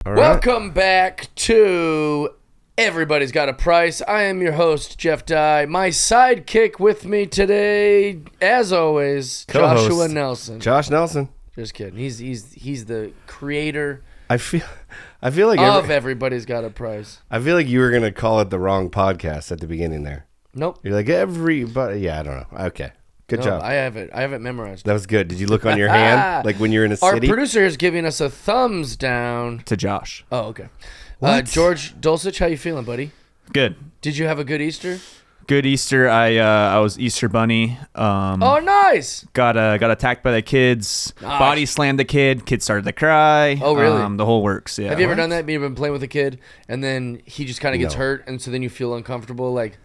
All right. Welcome back to Everybody's Got a Price. I am your host, Jeff Dye. My sidekick with me today, as always, Co-host. Joshua Nelson. Josh Nelson. Just kidding. He's the creator I feel like of Everybody's Got a Price. I feel like you were gonna call it the wrong podcast at the beginning there. Nope. You're like everybody. Yeah, I don't know. Okay, good job. I have it memorized. That was good. Did you look on your hand like when you're in a Our city? producer is giving us a thumbs down. To Josh. Oh, okay. What? George Dulcich, how you feeling, buddy? Good. Did you have a good Easter? Good Easter. I was Easter Bunny. Oh, nice. Got attacked by the kids. Nice. Body slammed the kid. Kid started to cry. Oh, really? The whole works. Yeah. Have you ever done that? You've been playing with a kid, and then he just kind of gets No. hurt, and so then you feel uncomfortable. Like,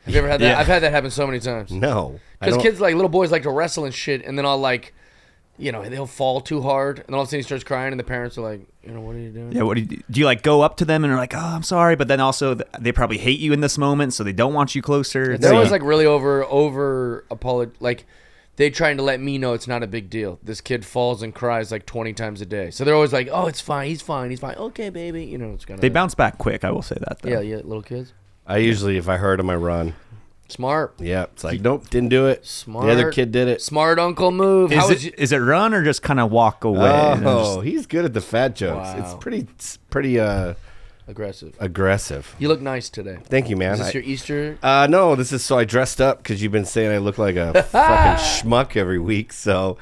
have you ever had that? Yeah. I've had that happen so many times. No, I Because don't- kids, like little boys, like to wrestle and shit, and then I'll like, they'll fall too hard, and then all of a sudden he starts crying, and the parents are like, what are you doing? Yeah. What do you like? Go up to them and are like, oh, I'm sorry, but then also they probably hate you in this moment, so they don't want you closer. They're always like really over like they trying to let me know it's not a big deal. This kid falls and cries like 20 times a day, so they're always like, oh, it's fine, he's fine. Okay, baby, it's kind of They bounce back quick. I will say that. Though. Yeah, little kids. I usually, if I hurt him, I run. Smart. Yeah, it's like nope, didn't do it. Smart. The other kid did it. Smart uncle move. Is it run or just kind of walk away? and Oh, he's good at the fat jokes. Wow. It's pretty aggressive? aggressive. You look nice today. Thank you, man. Is this your Easter? No, this is so I dressed up because you've been saying I look like a fucking schmuck every week, so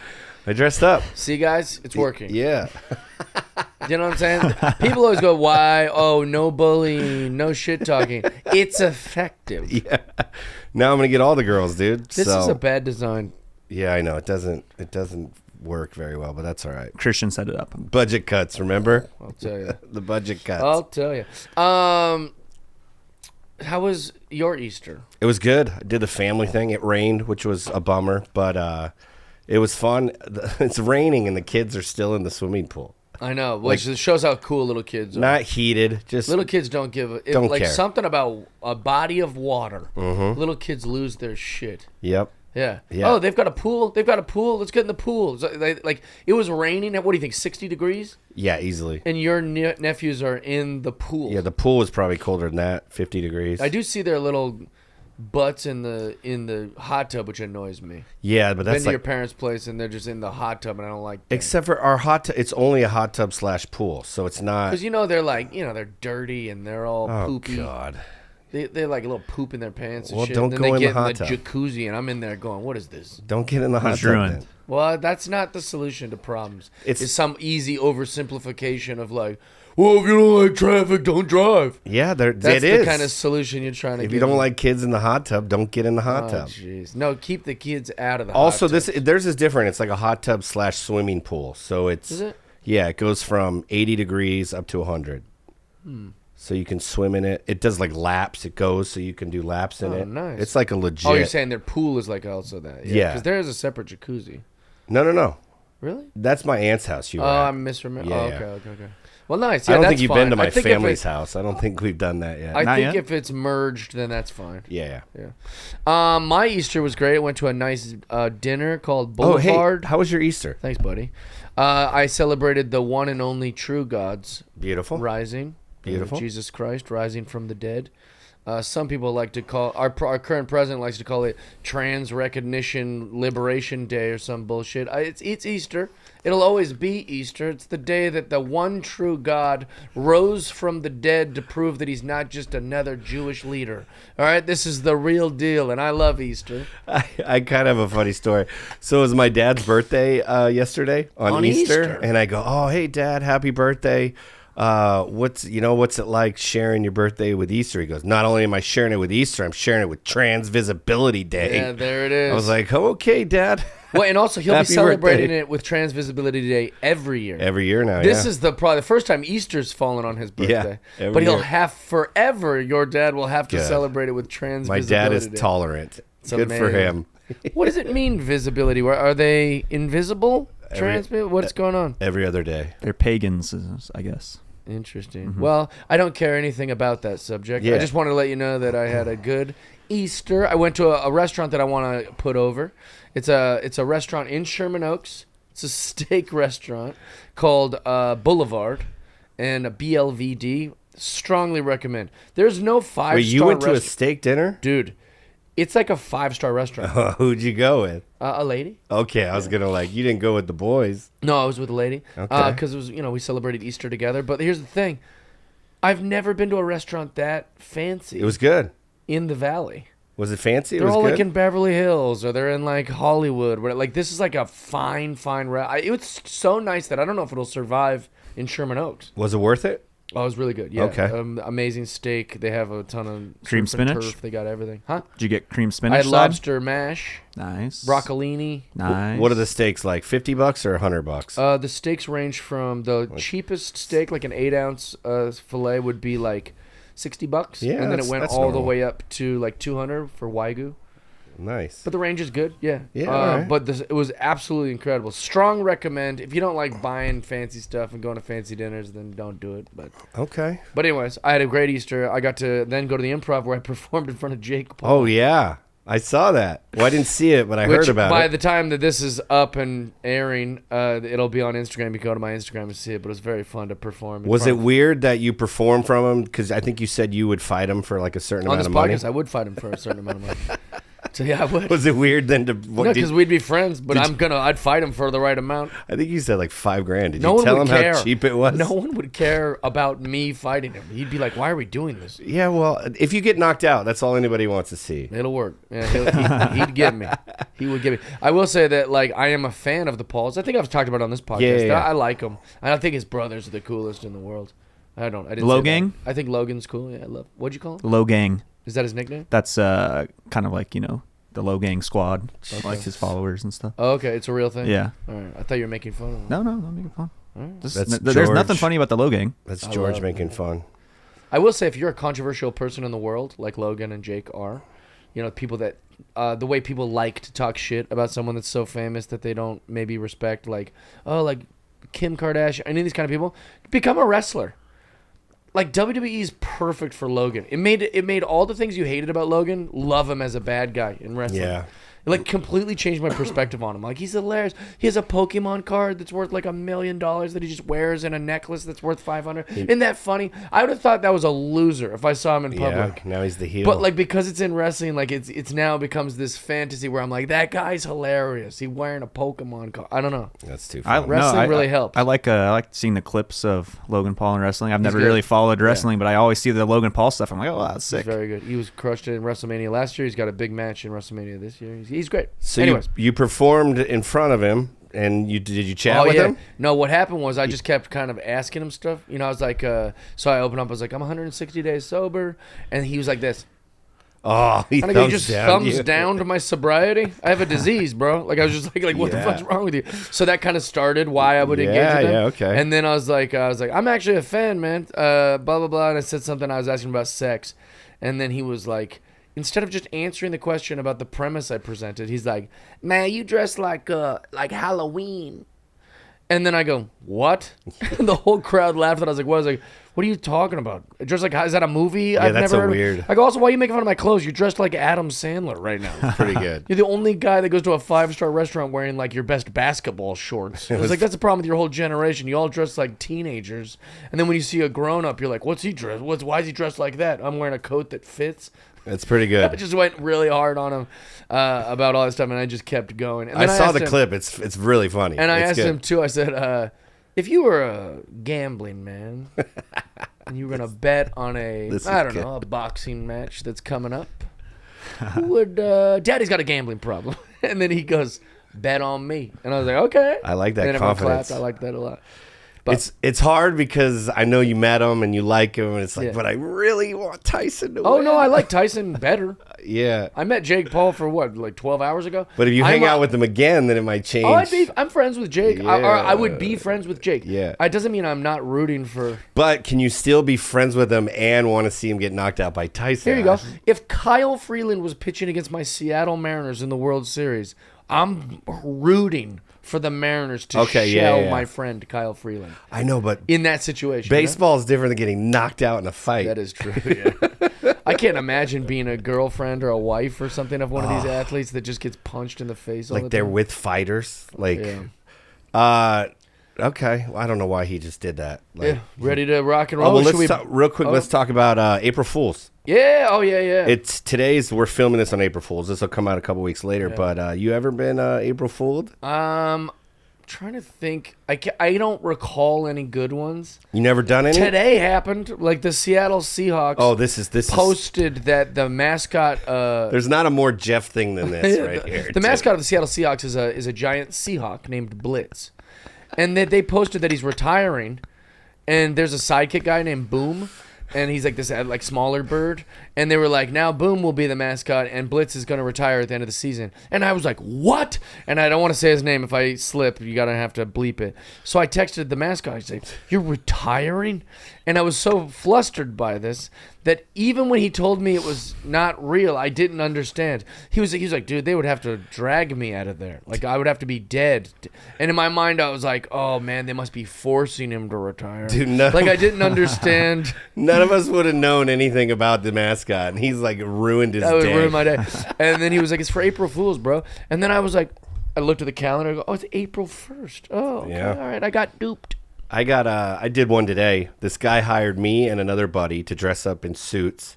I dressed up. See, guys, it's working. Yeah. You know what I'm saying? People always go, why? Oh, no bullying, no shit talking. It's effective. Yeah. Now I'm gonna get all the girls, dude. This so, is a bad design. Yeah, I know. It doesn't work very well, but that's all right. Christian set it up. Budget cuts, remember? I'll tell you. The budget cuts. I'll tell you. How was your Easter? It was good. I did the family thing. It rained, which was a bummer, but it was fun. It's raining and the kids are still in the swimming pool. I know, which shows how cool little kids are. Not heated, just Little kids don't give a... Don't like care. Something about a body of water. Mm-hmm. Little kids lose their shit. Yep. Yeah. Yeah. Oh, they've got a pool. Let's get in the pool. So like it was raining at, what do you think, 60 degrees? Yeah, easily. And your nephews are in the pool. Yeah, the pool was probably colder than that, 50 degrees. I do see their little butts in the hot tub, which annoys me. Yeah, but Been that's to your like, parents' place and they're just in the hot tub, and I don't like that. except for our hot tub, it's only a hot tub / pool, so it's not. Because they're like, they're dirty and they're all Oh, poopy. God. They're like a little poop in their pants and Well, shit. don't and then go they in get the hot in the tub. jacuzzi, and I'm in there going, what is this? Don't get in the hot It's tub ruined. then. Well, that's not the solution to problems. It's- It's some easy oversimplification of like, well, if you don't like traffic, don't drive. Yeah, That's it the is. kind of solution you're trying to If get. you don't like kids in the hot tub, don't get in the hot Oh, tub. jeez. No, keep the kids out of the Also, hot tub. theirs is different. It's like a hot tub / swimming pool. So it's Is it? Yeah, it goes from 80 degrees up to 100. So you can swim in it. It does like laps. It goes so you can do laps in Oh, it. nice. It's like a legit. Oh, you're saying their pool is like also that? Yeah. Because there is a separate jacuzzi. No. Really? That's my aunt's house. You Oh, were at. I'm misremembering. Yeah, oh, yeah. okay. Well, nice. Yeah, I don't that's think you've fine. been to my I think if family's it- house. I don't think we've done that yet. I Not think yet? if it's merged, then that's fine. yeah. My Easter was great. I went to a nice dinner called Oh, Boulevard. hey, how was your Easter? Thanks, buddy. I celebrated the one and only true God's Beautiful. rising. Beautiful. Jesus Christ rising from the dead. Some people like to call our current president likes to call it Trans Recognition Liberation Day or some bullshit. It's Easter. It'll always be Easter. It's the day that the one true God rose from the dead to prove that he's not just another Jewish leader. All right, this is the real deal, and I love Easter. I kind of have a funny story. So it was my dad's birthday yesterday on Easter, and I go, "Oh, hey, Dad, happy birthday! What's it like sharing your birthday with Easter?" He goes, "Not only am I sharing it with Easter, I'm sharing it with Trans Visibility Day." Yeah, there it is. I was like, "Oh, okay, Dad." Well, and also he'll be Happy celebrating birthday. it with Trans Visibility Day every year. Every year now. This yeah. is probably the first time Easter's fallen on his birthday. every But he'll year. have forever. Your dad will have to Good. celebrate it with Trans My Visibility dad is Day. tolerant. It's Good for amazing. him. What does it mean, visibility? Are they invisible? What's going on? Every other day. They're pagans, I guess. Interesting. Well, I don't care anything about that subject. Yeah. I just wanted to let you know that I had a good Easter. I went to a restaurant that I want to put over. It's a restaurant in Sherman Oaks. It's a steak restaurant called Boulevard. and a BLVD. Strongly recommend. There's no 5-star. Wait, you went to a steak dinner? Dude, it's like a 5-star restaurant. Who'd you go with? A lady. Okay, I was gonna you didn't go with the boys. No, I was with a lady. Okay. Because it was, we celebrated Easter together. But here's the thing. I've never been to a restaurant that fancy. It was good. In the Valley. Was it fancy? They're it was all good? like in Beverly Hills, or they're in like Hollywood. Where, like, this is like a fine it was so nice that I don't know if it'll survive in Sherman Oaks. Was it worth it? Oh, it was really good. Yeah. Okay. Amazing steak. They have a ton of cream surf and spinach. turf. They got everything. Huh? Did you get cream spinach? I had side? lobster mash. Nice. Broccolini. Nice. What are the steaks like? $50 or $100? The steaks range from the cheapest steak, like an 8-ounce fillet, would be like $60. Yeah, and then it went that's all the normal. way up to like $200 for Wagyu. Nice. But the range is good, yeah. Yeah, all right. But it was absolutely incredible. Strong recommend. If you don't like buying fancy stuff and going to fancy dinners, then don't do it. But Okay. anyways, I had a great Easter. I got to then go to the Improv where I performed in front of Jake Paul. Oh yeah, I saw that. Well, I didn't see it, but I heard about by it. the time that this is up and airing, it'll be on Instagram. You go to my Instagram and see it. But it was very fun to perform. Was it weird that you performed from him? Because I think you said you would fight him for like a certain on amount this of money. podcast? I would fight him for a certain amount of money. So yeah, I would. Was it weird then to? No, because we'd be friends, but I'd fight him for the right amount. I think you said like $5,000. Did No you one tell would him care. how cheap it was? No one would care about me fighting him. He'd be like, "Why are we doing this?" Yeah, well, if you get knocked out, that's all anybody wants to see. It'll work. Yeah, he'd get me. He would get me. I will say that, like, I am a fan of the Pauls. I think I've talked about it on this podcast. Yeah. I like them. I think his brothers are the coolest in the world. I didn't. Low say Gang? that. I think Logan's cool. Yeah, I love. What'd you call him? Low Gang. Is that his nickname? That's kind of like the Low Gang squad, like his followers and stuff. Oh, okay, it's a real thing. Yeah. All right. I thought you were making fun of him. No, I'm making fun. All right. That's There's nothing George. funny about the Low Gang. That's I George love making it. fun. I will say, if you're a controversial person in the world, like Logan and Jake are, people that the way people like to talk shit about someone that's so famous that they don't maybe respect, like Kim Kardashian, any of these kind of people, become a wrestler. Like, WWE is perfect for Logan. It made all the things you hated about Logan, love him as a bad guy in wrestling. Yeah. It, like, completely changed my perspective on him. Like, he's hilarious. He has a Pokemon card that's worth like $1 million that he just wears, and a necklace that's worth $500. Isn't that funny? I would have thought that was a loser if I saw him in public. Yeah, now he's the heel. But like, because it's in wrestling, like it's now becomes this fantasy where I'm like, that guy's hilarious. He wearing a Pokemon card. I don't know. That's too funny. Wrestling really helps. I like seeing the clips of Logan Paul in wrestling. I've never good. really followed wrestling, but I always see the Logan Paul stuff. I'm like, oh, that's sick. He's very good. He was crushed in WrestleMania last year. He's got a big match in WrestleMania this year. He's great. So Anyways. you performed in front of him, and did you chat with him? No, what happened was I just kept kind of asking him stuff. I was like, so I opened up. I was like, I'm 160 days sober, and he was like this. Oh, he And I go, you thumbs just down thumbs you. down to my sobriety? I have a disease, bro. Like, I was just like, what the Yeah. fuck's wrong with you? So that kind of started why I would engage with him. Yeah, okay. And then I was like, I'm actually a fan, man. Blah, blah, blah. And I said something. I was asking about sex. And then he was like, instead of just answering the question about the premise I presented, he's like, man, you dress like Halloween. And then I go, what? And the whole crowd laughed. And I was like, what? I was like, what are you talking about? Dressed like, is that a movie? Yeah, I've that's never a heard weird- I go, also, why are you making fun of my clothes? You're dressed like Adam Sandler right now. Pretty good. You're the only guy that goes to a 5-star restaurant wearing like your best basketball shorts. I was like, that's the problem with your whole generation. You all dress like teenagers. And then when you see a grown up, you're like, what's he dressed? Why is he dressed like that? I'm wearing a coat that fits. That's pretty I good. just went really hard on him about all that stuff, and I just kept going. And I then saw asked the him- clip. It's really funny. and I It's asked good. him too. I said, if you were a gambling man and you were gonna bet on This is a boxing match that's coming up, who would? Daddy's got a gambling problem, and then he goes, bet on me, and I was like, okay. I like that and then everyone confidence. clapped. I like that a lot. But It's hard because I know you met him and you like him, and it's like, Yeah. but I really want Tyson to oh win. no, I like Tyson better. Yeah. I met Jake Paul for what, like 12 hours ago. But if you hang out with him again, then it might change. Oh, I'm friends with Jake. I would be friends with Jake. Yeah. It doesn't mean I'm not rooting for. But can you still be friends with him and want to see him get knocked out by Tyson? Here you go. If Kyle Freeland was pitching against my Seattle Mariners in the World Series, I'm rooting for the Mariners to shell my friend Kyle Freeland I know, but in that situation. baseball is different than getting knocked out in a fight. That is true. Yeah. I can't imagine being a girlfriend or a wife or something of one of these athletes that just gets punched in the face all the like they're time. with fighters. Like, Yeah. Okay. Well, I don't know why he just did that. Like, Yeah, ready to rock and roll. well, Should let's we- talk, real quick. Let's talk about April Fools. Yeah. Oh yeah. It's today's. We're filming this on April Fools. This will come out a couple weeks later. But you ever been April Fooled? Trying to think. I don't recall any good ones. You never done any? Today happened. Like the Seattle Seahawks. Oh, this is posted that the mascot. There's not a more Jeff thing than this right here. The mascot of the Seattle Seahawks is a giant Seahawk named Blitz, and they posted that he's retiring, and there's a sidekick guy named Boom. And he's like this like smaller bird, and they were like, now Boom will be the mascot, and Blitz is going to retire at the end of the season. And I was like, what? And I don't want to say his name. If I slip, you gotta have to bleep it. So I texted the mascot. I said, "You're retiring?" And I was so flustered by this that even when he told me it was not real, I didn't understand. He was like, dude, they would have to drag me out of there. Like I would have to be dead. And in my mind, I was like, oh man, they must be forcing him to retire. Dude, no. Like I didn't understand. None of us would have known anything about the mascot, and he's like ruined his That would day. ruin my day. And then he was like, it's for April Fools, bro. And then I was like, I looked at the calendar. I go, oh, it's April 1st. Oh, okay. Yeah. All right. I got duped. I did one today. This guy hired me and another buddy to dress up in suits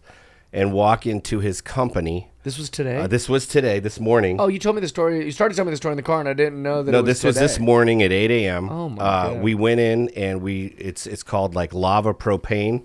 and walk into his company. This was today? This was today, this morning. Oh, you told me the story. You started telling me the story in the car, and I didn't know that. No, it was this was today. this morning at 8 a.m. Oh my God. We went in and it's called like lava propane,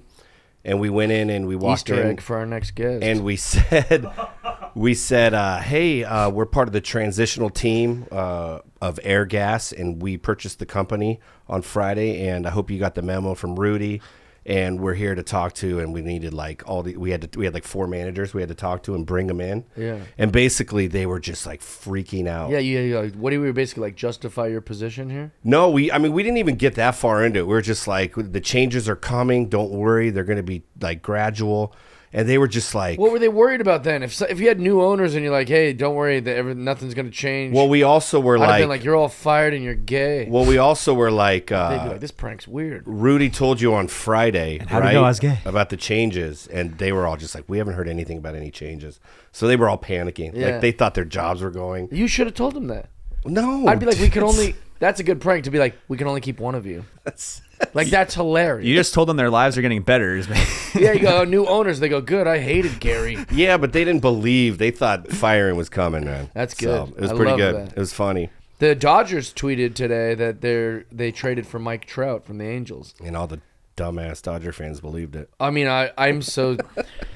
and we went in and we walked Easter in egg for our next guest. and we said, hey, we're part of the transitional team of Air Gas, and we purchased the company on Friday, and I hope you got the memo from Rudy. And we're here to talk to, and we needed like we had like 4 managers we had to talk to and bring them in. Yeah. And basically they were just like freaking out. Yeah. What do we basically like justify your position here? No, we didn't even get that far into it. We were just like, the changes are coming. Don't worry, they're going to be like gradual. And they were just like, What were they worried about then? If you had new owners and you're like, hey, don't worry, nothing's going to change. well, we also were I'd have like, been like, you're all fired and you're gay. well, we also were like, They'd be like, this prank's weird. Rudy told you on Friday, how'd right? he know I was gay? About the changes, and they were all just like, we haven't heard anything about any changes. So they were all panicking. Yeah. Like they thought their jobs were going. You should have told them that. No. I'd be like, we can only. That's a good prank to be like, we can only keep one of you. Like that's hilarious. You just told them their lives are getting better. Yeah, you go, new owners. They go, good. I hated Gary. Yeah, but they didn't believe. They thought firing was coming, man. That's good. So, it was I pretty love good. that. It was funny. The Dodgers tweeted today that they traded for Mike Trout from the Angels. And all the dumbass Dodger fans believed it. I mean, I'm so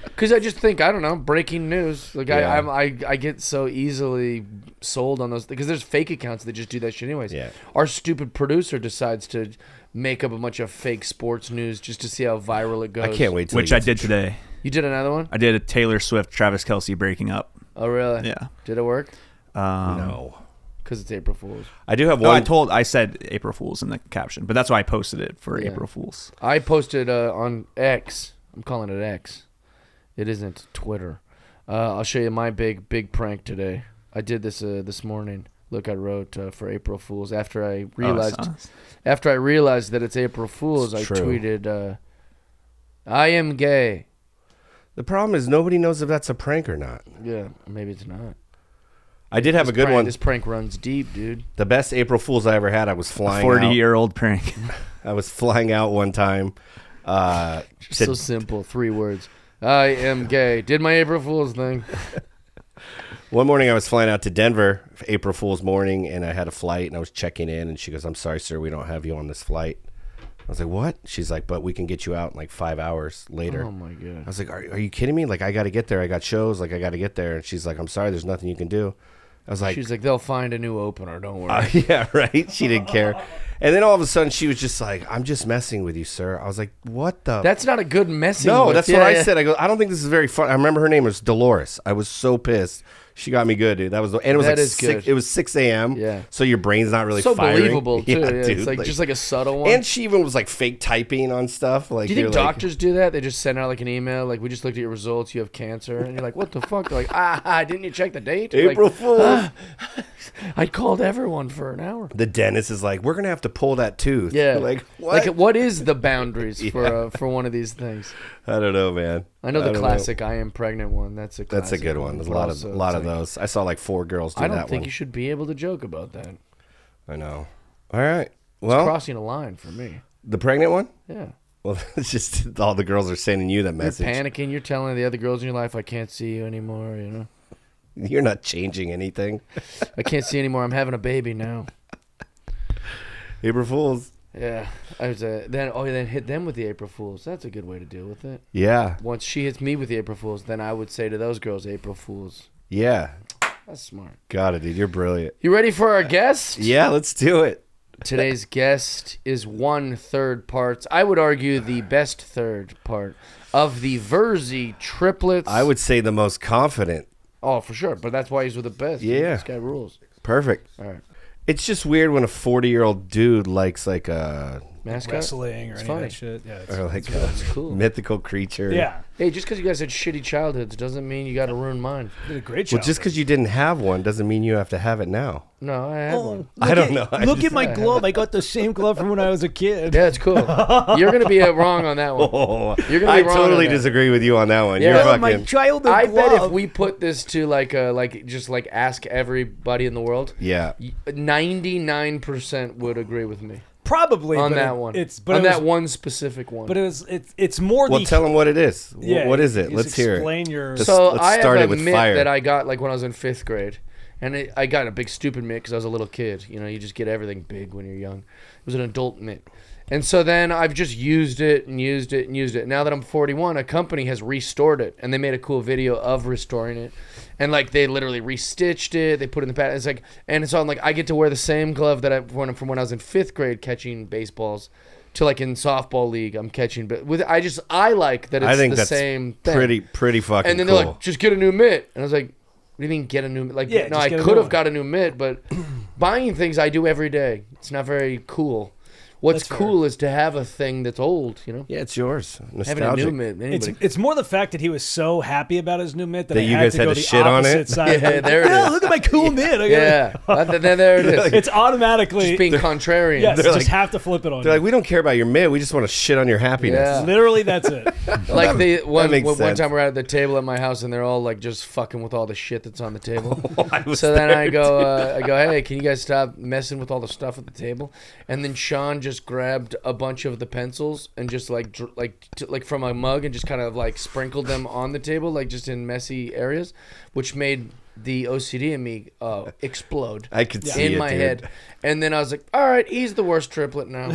because I just think I don't know breaking news. Like Yeah. I get so easily sold on those because there's fake accounts that just do that shit anyways. Yeah. Our stupid producer decides to make up a bunch of fake sports news just to see how viral it goes. I can't wait till Which he I gets did today. You did another one? I did a Taylor Swift, Travis Kelce breaking up. Oh really? Yeah. Did it work? No. Because it's April Fool's. I do have No, one. I said April Fools in the caption, but that's why I posted it for Yeah. April Fools. I posted on X. I'm calling it X. It isn't Twitter. I'll show you my big prank today. I did this this morning. Look, I wrote for April Fools after I realized that it's April Fools. It's I true. tweeted, "I am gay." The problem is nobody knows if that's a prank or not. Yeah, maybe it's not. I did have a good one. This prank runs deep, dude. The best April Fools I ever had. I was flying 40-year-old prank. I was flying out one time. So simple, 3 words. I am gay. Did my April Fool's thing. One morning I was flying out to Denver, for April Fool's morning, and I had a flight, and I was checking in, and she goes, "I'm sorry, sir, we don't have you on this flight." I was like, "What?" She's like, "But we can get you out in like 5 hours later." Oh my god. I was like, are you kidding me? Like, I got to get there. I got shows. Like, I got to get there. And she's like, "I'm sorry, there's nothing you can do." I was like, She's like, they'll find a new opener. Don't worry. yeah, right. She didn't care. And then all of a sudden she was just like, "I'm just messing with you, sir." I was like, "What the?" That's not a good messing. No, with. that's what I said. I go, "I don't think this is very fun." I remember her name was Dolores. I was so pissed. She got me good, dude. That was, and it was That like is 6, good. it was 6 a.m. Yeah. So your brain's not really So firing. believable too. Yeah, dude, it's like just like a subtle one. and she even was like fake typing on stuff. Like, do you think you're like- doctors do that? They just send out like an email, like, we just looked at your results, you have cancer, and you're like, what the fuck? They're like, didn't you check the date? April Like, Fool's. I called everyone for an hour. The dentist is like, "We're gonna have to pull that tooth." Yeah, Like what? Like, what is the boundaries for one of these things? I don't know, man. I know the don't classic "I am pregnant" one. That's a classic That's a good one. There's a lot of Also, those. I saw like 4 girls do I that don't think one. you should be able to joke about that. I know. All right. Well, crossing a line for me. the pregnant one? Yeah. Well, it's just all the girls are sending you that message. You're panicking. You're telling the other girls in your life, I can't see you anymore, you know? You're not changing anything. I can't see anymore. I'm having a baby now. April Fools. Yeah. I was then hit them with the April Fools. That's a good way to deal with it. Yeah. Once she hits me with the April Fools, then I would say to those girls, April Fools. Yeah. That's smart. Got it, dude. You're brilliant. You ready for our guest? Yeah, let's do it. Today's guest is 1/3 parts. I would argue the best third part of the Virzi Triplets. I would say the most confident. Oh, for sure. But that's why he's with the best. Yeah. This guy rules. Perfect. All right. It's just weird when a 40-year-old dude likes like a Mascot? wrestling or It's any funny. of that shit. Yeah, or like That's a cool. mythical creature. yeah. Hey, just because you guys had shitty childhoods doesn't mean you got to ruin mine. Did a great job. Well, just because you didn't have one doesn't mean you have to have it now. No, I had one. I don't know. I Look just- at my glove. I got the same glove from when I was a kid. Yeah, it's cool. You're going to be wrong on that one. Oh, You're gonna I be wrong totally on that. disagree with you on that one. Yeah. You're Oh, my fucking. childhood I glove. bet if we put this to just ask everybody in the world, Yeah. 99% would agree with me probably on but that it- one. It's but on it was, that one specific one. But it's more Well, the tell them what it is. yeah. What is it? just Let's hear it. explain your. Just- So let's I start have it a with mitt fire. that I got like when I was in 5th grade, and I got a big stupid mitt because I was a little kid. You know, you just get everything big when you're young. It was an adult mitt, and so then I've just used it and used it and used it. Now that I'm 41, a company has restored it, and they made a cool video of restoring it, and like they literally restitched it. They put it in the pad. It's like, and so I'm like, I get to wear the same glove that I won from when I was in 5th grade catching baseballs. To like in softball league, I'm catching, but with I like that it's I think the that's same thing. pretty fucking And then cool. they're like, just get a new mitt. And I was like, what do you mean get a new mitt? Like, Yeah, no, just I get a could new have one. got a new mitt, but buying things I do every day. It's not very cool. What's That's fair. cool is to have a thing that's old, you know? yeah, it's yours. Having a Nostalgic. new mitt. Anybody. it's more the fact that he was so happy about his new mitt that, That I you had guys to had go to the shit on it? opposite side. Yeah, there it "Oh, is. Look at my cool mitt. I got Yeah. Then there it is. It's automatically. Just being contrarian. Yes, They're just like- have to flip it on. They're you. like, we don't care about your mitt. We just want to shit on your happiness. Yeah. Literally, that's it. Like one makes sense. time we're at the table at my house and they're all like just fucking with all the shit that's on the table. I was So then there, I go, hey, can you guys stop messing with all the stuff at the table? And then Sean just grabbed a bunch of the pencils and just like from a mug and just kind of like sprinkled them on the table, like just in messy areas, which made the OCD in me explode. I could see in it, my dude. head. And then I was like, all right, he's the worst triplet now.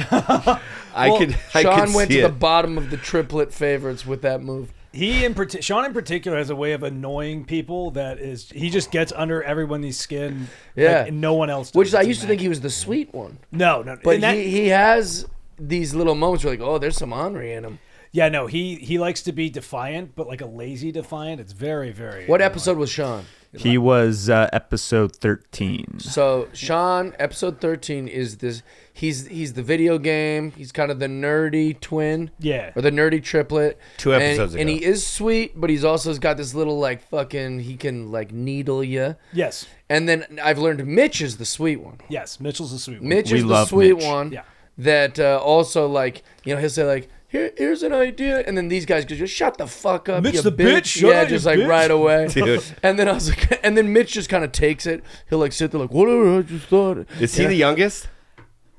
I Well, could Sean went see to the it. bottom of the triplet favorites with that move. Sean in particular has a way of annoying people that is he just gets under everyone's skin. Yeah. and no one else. Does. Which I It's used to think immaculate. he was the sweet one. No. But and that- he has these little moments where like, oh, there's some Henri in him. Yeah, no, he likes to be defiant, but like a lazy defiant. It's very, very. What annoying. episode was Sean? He was episode 13. So Sean, episode 13 is this. He's the video game. He's kind of the nerdy twin. Yeah. Or the nerdy triplet. 2 episodes and ago. he is sweet, but he's also got this little like fucking. He can like needle you. Yes. And then I've learned Mitch is the sweet one. Yes. Mitchell's a sweet one. Mitch We is the love sweet Mitch. one. Yeah. That also like he'll say like. Here's an idea, and then these guys go, just shut the fuck up, Mitch you the bitch, shut yeah, up, just you like bitch. right away, Dude. And then I was like, and then Mitch just kind of takes it. He'll like sit there like, whatever, I just thought. Is he the youngest?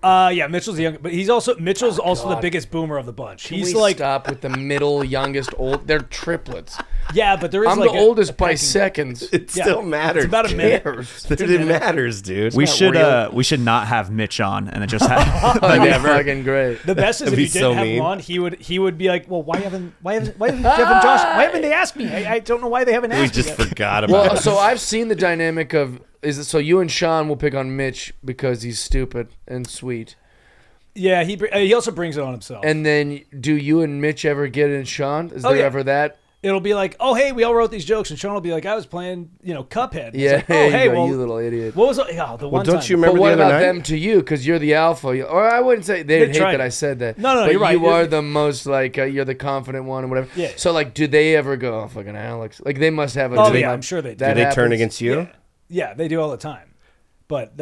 Yeah, Mitchell's the young, but Mitchell's also the God. biggest boomer of the bunch. Can He's we like, stop with the middle, youngest, old? They're triplets. yeah, but there is I'm like the a oldest by pecking- seconds. It Yeah. still matters. It's about a dude. minute. It matters, dude. We not should not have Mitch on and it just have That'd be Never. fucking great. The best is That'd if be you didn't so have mean. him on, he would be like, well, why haven't Jeff and Josh? Why haven't they asked me? I don't know why they haven't We asked just me. yet. forgot about Well, it. so I've seen the dynamic of so you and Sean will pick on Mitch because he's stupid and sweet, Yeah, he also brings it on himself. and then do you and Mitch ever get in Sean? Is Oh, there yeah. ever that? It'll be like, oh hey, we all wrote these jokes, and Sean will be like, I was playing, Cuphead. It's Yeah, like, oh hey, hey, well, you little idiot. what was the one don't time? you remember But what the other about night? them to you? Because you're the alpha. Or I wouldn't say they'd hate tried. that I said that. No, but you're right. You are the most like you're the confident one or whatever. Yeah. So like, do they ever go, oh, fucking Alex? Like they must have a. Oh do yeah, they- I'm sure they do. that Do they turn happens? against you? Yeah. Yeah, they do all the time. But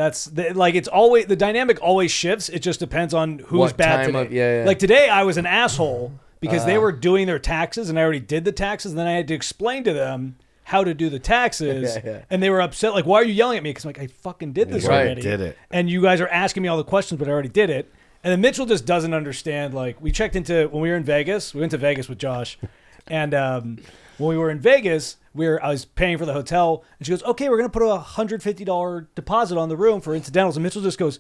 like it's always the dynamic always shifts. It just depends on who's What bad time today. of- yeah. Like today, I was an asshole because they were doing their taxes, and I already did the taxes, and then I had to explain to them how to do the taxes, Yeah. and they were upset. Like, why are you yelling at me? Because I'm like, I fucking did this Right, already. did it. And you guys are asking me all the questions, but I already did it. And then Mitchell just doesn't understand. Like, we checked into when we were in Vegas. We went to Vegas with Josh, and when we were in Vegas, I was paying for the hotel, and she goes, "Okay, we're gonna put a $150 deposit on the room for incidentals." And Mitchell just goes,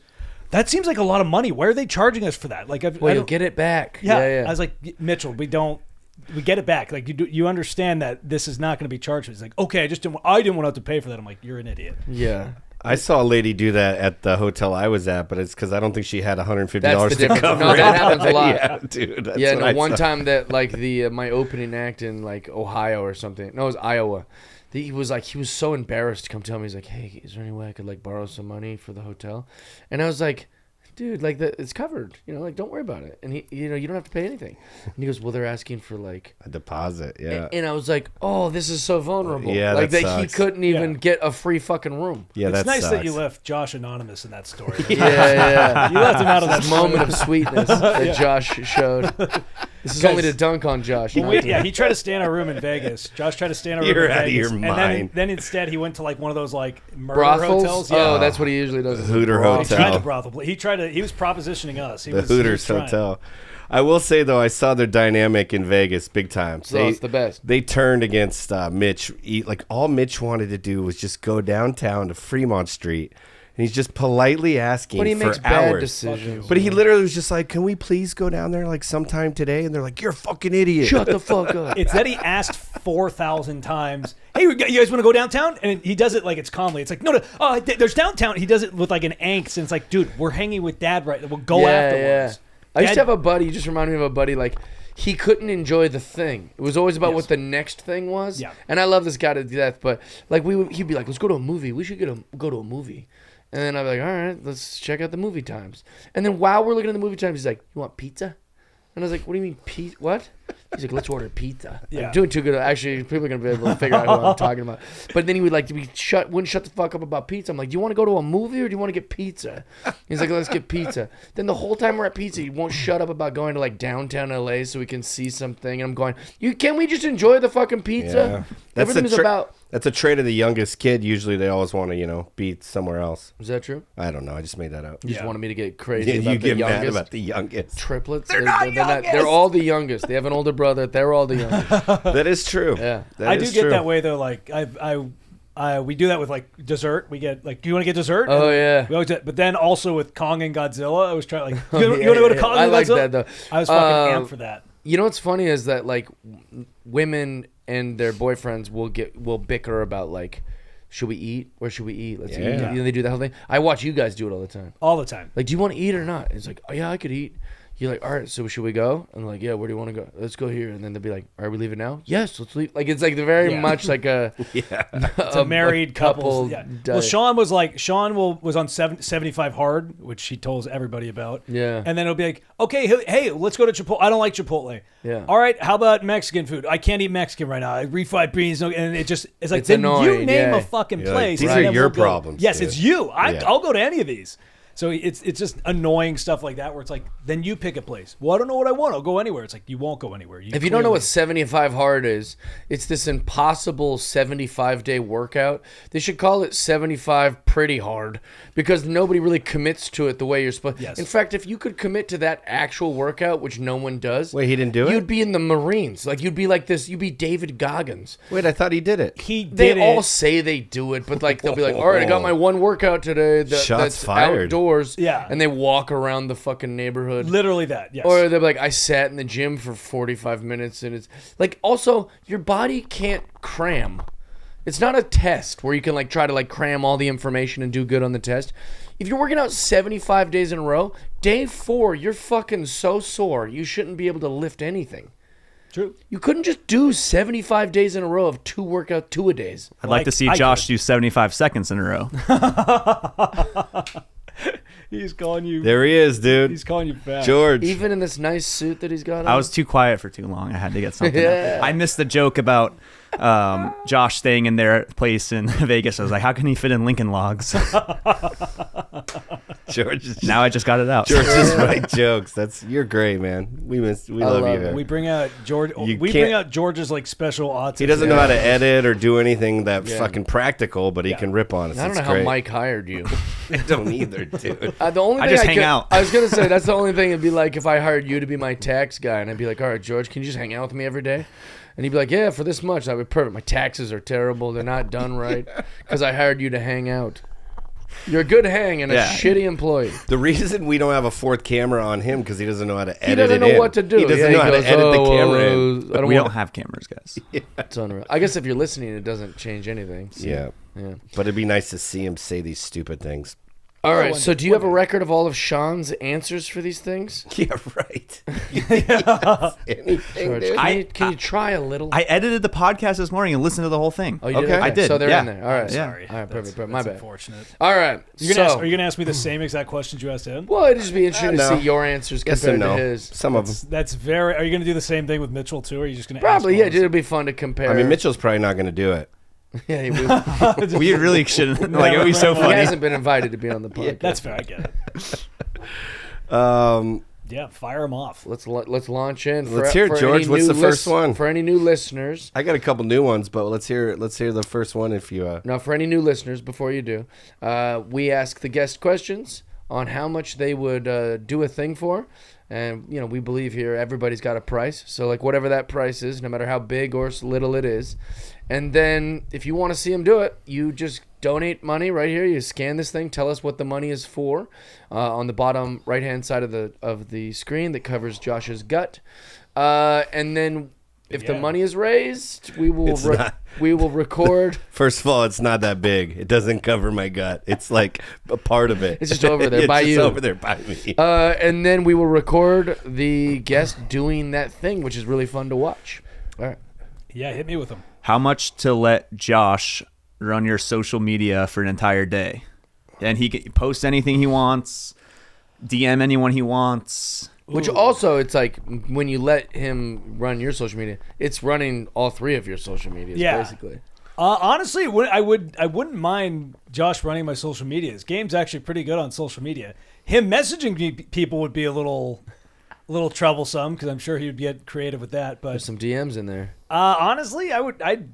"That seems like a lot of money. Why are they charging us for that?" Like, you'll get it back. Yeah. I was like, Mitchell, we get it back. Like, you understand that this is not going to be charged. He's like, okay, I didn't want to have to pay for that. I'm like, you're an idiot. Yeah. I saw a lady do that at the hotel I was at, but it's because I don't think she had $150 That's the to cover No, it. that happens a lot. Yeah, dude. That's Yeah, what no, I one saw. time that like my opening act in like Ohio or something. No, it was Iowa. He was so embarrassed to come tell me. He's like, "Hey, is there any way I could like borrow some money for the hotel?" And I was like, "Dude, like it's covered. Like don't worry about it." And he, you don't have to pay anything. And he goes, "Well, they're asking for like A deposit, yeah. And I was like, "Oh, this is so vulnerable." Yeah, like that he sucks. couldn't even get a free fucking room. Yeah, It's that nice sucks. that you left Josh anonymous in that story. Yeah. You left him out of that Moment of sweetness that Josh showed. This is only to dunk on Josh. not to- He tried to stay in our room in Vegas. Josh tried to stay in our room You're in out of Vegas. your And mind. then instead he went to like one of those like murder brothels. hotels. Oh, that's what he usually does. is a Hooter brothel. He tried Hotel. the brothel. He was propositioning us. He The was, he Hooters was trying. Hotel. I will say, though, I saw their dynamic in Vegas big time. So it's the best. They turned against Mitch. All Mitch wanted to do was just go downtown to Fremont Street, and he's just politely asking But he for makes bad hours. decisions. But he literally was just like, "Can we please go down there like sometime today?" And they're like, "You're a fucking idiot." Shut the fuck up. It's that he asked 4,000 times, "Hey, you guys want to go downtown?" And he does it like it's calmly. It's like, no, there's downtown. He does it with like an angst, and it's like, dude, we're hanging with Dad right now. We'll go afterwards. I used to have a buddy. You just reminded me of a buddy. Like he couldn't enjoy the thing. It was always about what the next thing was. Yeah. And I love this guy to death. But like he'd be like, "Let's go to a movie. We should go to a movie." And then I'd be like, "All right, let's check out the movie times." And then while we're looking at the movie times, he's like, "You want pizza?" And I was like, "What do you mean pizza? What?" He's like, "Let's order pizza." Yeah. I'm doing too good. Actually, people are gonna be able to figure out who I'm talking about. But then he would wouldn't shut the fuck up about pizza. I'm like, "Do you want to go to a movie or do you want to get pizza?" He's like, "Let's get pizza." Then the whole time we're at pizza, he won't shut up about going to like downtown LA so we can see something. And I'm going, can we just enjoy the fucking pizza? Everything is about. That's a trait of the youngest kid. Usually, they always want to, be somewhere else. Is that true? I don't know. I just made that up. You just wanted me to get crazy You about the get mad youngest. about the youngest. Triplets. They're not youngest. They're all the youngest. They have an older brother. They're all the youngest. That is true. Yeah. I do get that way though. Like we do that with like dessert. We get like, "Do you want to get dessert?" Oh, And yeah. We always but then also with Kong and Godzilla, I was trying like, "You want to go to Kong I and like Godzilla?" that though. I was fucking amped for that. You know what's funny is that like women and their boyfriends will bicker about like, should we eat? Where should we eat? Let's eat. Yeah. They do that whole thing. I watch you guys do it all the time. All the time. Like, do you want to eat or not? It's like, oh yeah, I could eat. You're like, all right, so should we go? And I'm like, yeah, where do you want to go? Let's go here. And then they'll be like, are we leaving now? Yes, let's leave. Like, it's like very much like a It's a married couple. Yeah. Well, Sean was on 75 hard, which he told everybody about. Yeah. And then it'll be like, okay, hey, let's go to Chipotle. I don't like Chipotle. Yeah. All right, how about Mexican food? I can't eat Mexican right now. Refried beans, and it's like, It's then annoying, you name yeah. a fucking You're like, place. these and are then your we'll go. problems, Yes, dude. it's you. Yeah. I'll go to any of these. So it's just annoying stuff like that where it's like, then you pick a place. Well, I don't know what I want. I'll go anywhere. It's like, you won't go anywhere. If you don't know what 75 hard is, it's this impossible 75-day workout. They should call it 75 pretty hard because nobody really commits to it the way you're supposed. Yes. In fact, if you could commit to that actual workout, which no one does. Wait, he didn't do it? You'd be in the Marines. Like you'd be like this. You'd be David Goggins. Wait, I thought he did it. He did They all it. say they do it, but like they'll be like, all right, I got my one workout today. Shots That's fired. outdoors. Yeah. And they walk around the fucking neighborhood. Literally that, yes. Or they're like, I sat in the gym for 45 minutes, and it's like, also, your body can't cram. It's not a test where you can like try to like cram all the information and do good on the test. If you're working out 75 days in a row, day 4, you're fucking so sore, you shouldn't be able to lift anything. True. You couldn't just do 75 days in a row of 2 workout 2-a-days. I'd like to see I Josh could. do 75 seconds in a row. He's calling you. There he is, dude. He's calling you fat. George. Even in this nice suit that he's got on. I was too quiet for too long. I had to get something Yeah. out. I missed the joke about Josh staying in their place in Vegas. I was like, how can he fit in Lincoln Logs? George is Now I just got it out. George just write jokes. You're great, man. We love love you. it. We bring out George. You We can't- bring out George's like special autism. He doesn't know how to edit or do anything that's Yeah. fucking practical, but he can rip on us. I don't It's know how great. Mike hired you. I don't either, dude. The only I thing just hang out. I was gonna say that's the only thing. It'd be like if I hired you to be my tax guy, and I'd be like, "All right, George, can you just hang out with me every day?" And he'd be like, "Yeah, for this much, that would be perfect. My taxes are terrible; they're not done right because I hired you to hang out. You're a good hang and a Yeah. shitty employee. The reason we don't have a fourth camera on him because he doesn't know how to edit He doesn't it know in. what to do. He doesn't know how to edit the camera in. I don't We want. don't have cameras, guys. It's unreal. I guess if you're listening, it doesn't change anything. So, Yeah. yeah. But it'd be nice to see him say these stupid things. All right. one- So, do you have a record of all of Sean's answers for these things? Yeah, right. Anything, George, dude. can you try a little? I edited the podcast this morning and listened to the whole thing. Oh, you did? Okay. I did, So they're yeah. in there. All right. Yeah. Sorry. All right. Perfect. My That's bad. unfortunate. All right. Are you gonna ask me the same exact questions you asked him? Well, it'd just be interesting No. to see your answers Yes compared and no. to his. Some of them. That's very. Are you gonna do the same thing with Mitchell too? Or are you just gonna Probably, ask yeah. ones? It'd be fun to compare. I mean, Mitchell's probably not going to do it. Yeah, he, will. We really shouldn't. Like, it would be so He funny. hasn't been invited to be on the podcast. That's fair. I get it. Yeah, fire him off. Let's launch in. Let's hear it, George. any What's new the first one? For any new listeners. I got a couple new ones, but let's hear the first one if you. Now, for any new listeners, before you do, we ask the guest questions on how much they would do a thing for. And, you know, we believe here everybody's got a price. So, like, whatever that price is, no matter how big or little it is. And then if you want to see them do it, you just donate money right here. You scan this thing. Tell us what the money is for on the bottom right-hand side of the screen that covers Josh's gut. And then if the money is raised, we will we will record. First of all, it's not that big. It doesn't cover my gut. It's like a part of it. It's just over there by It's just you. over there by me. And then we will record the guest doing that thing, which is really fun to watch. All right. Yeah, hit me with them. How much to let Josh run your social media for an entire day? And he can post anything he wants, DM anyone he wants. Which also, it's like when you let him run your social media, it's running all three of your social medias, Yeah. basically. Honestly, I wouldn't mind Josh running my social media. His game's actually pretty good on social media. Him messaging people would be a little troublesome because I'm sure he would get creative with that. But There's some DMs in there. honestly, I'd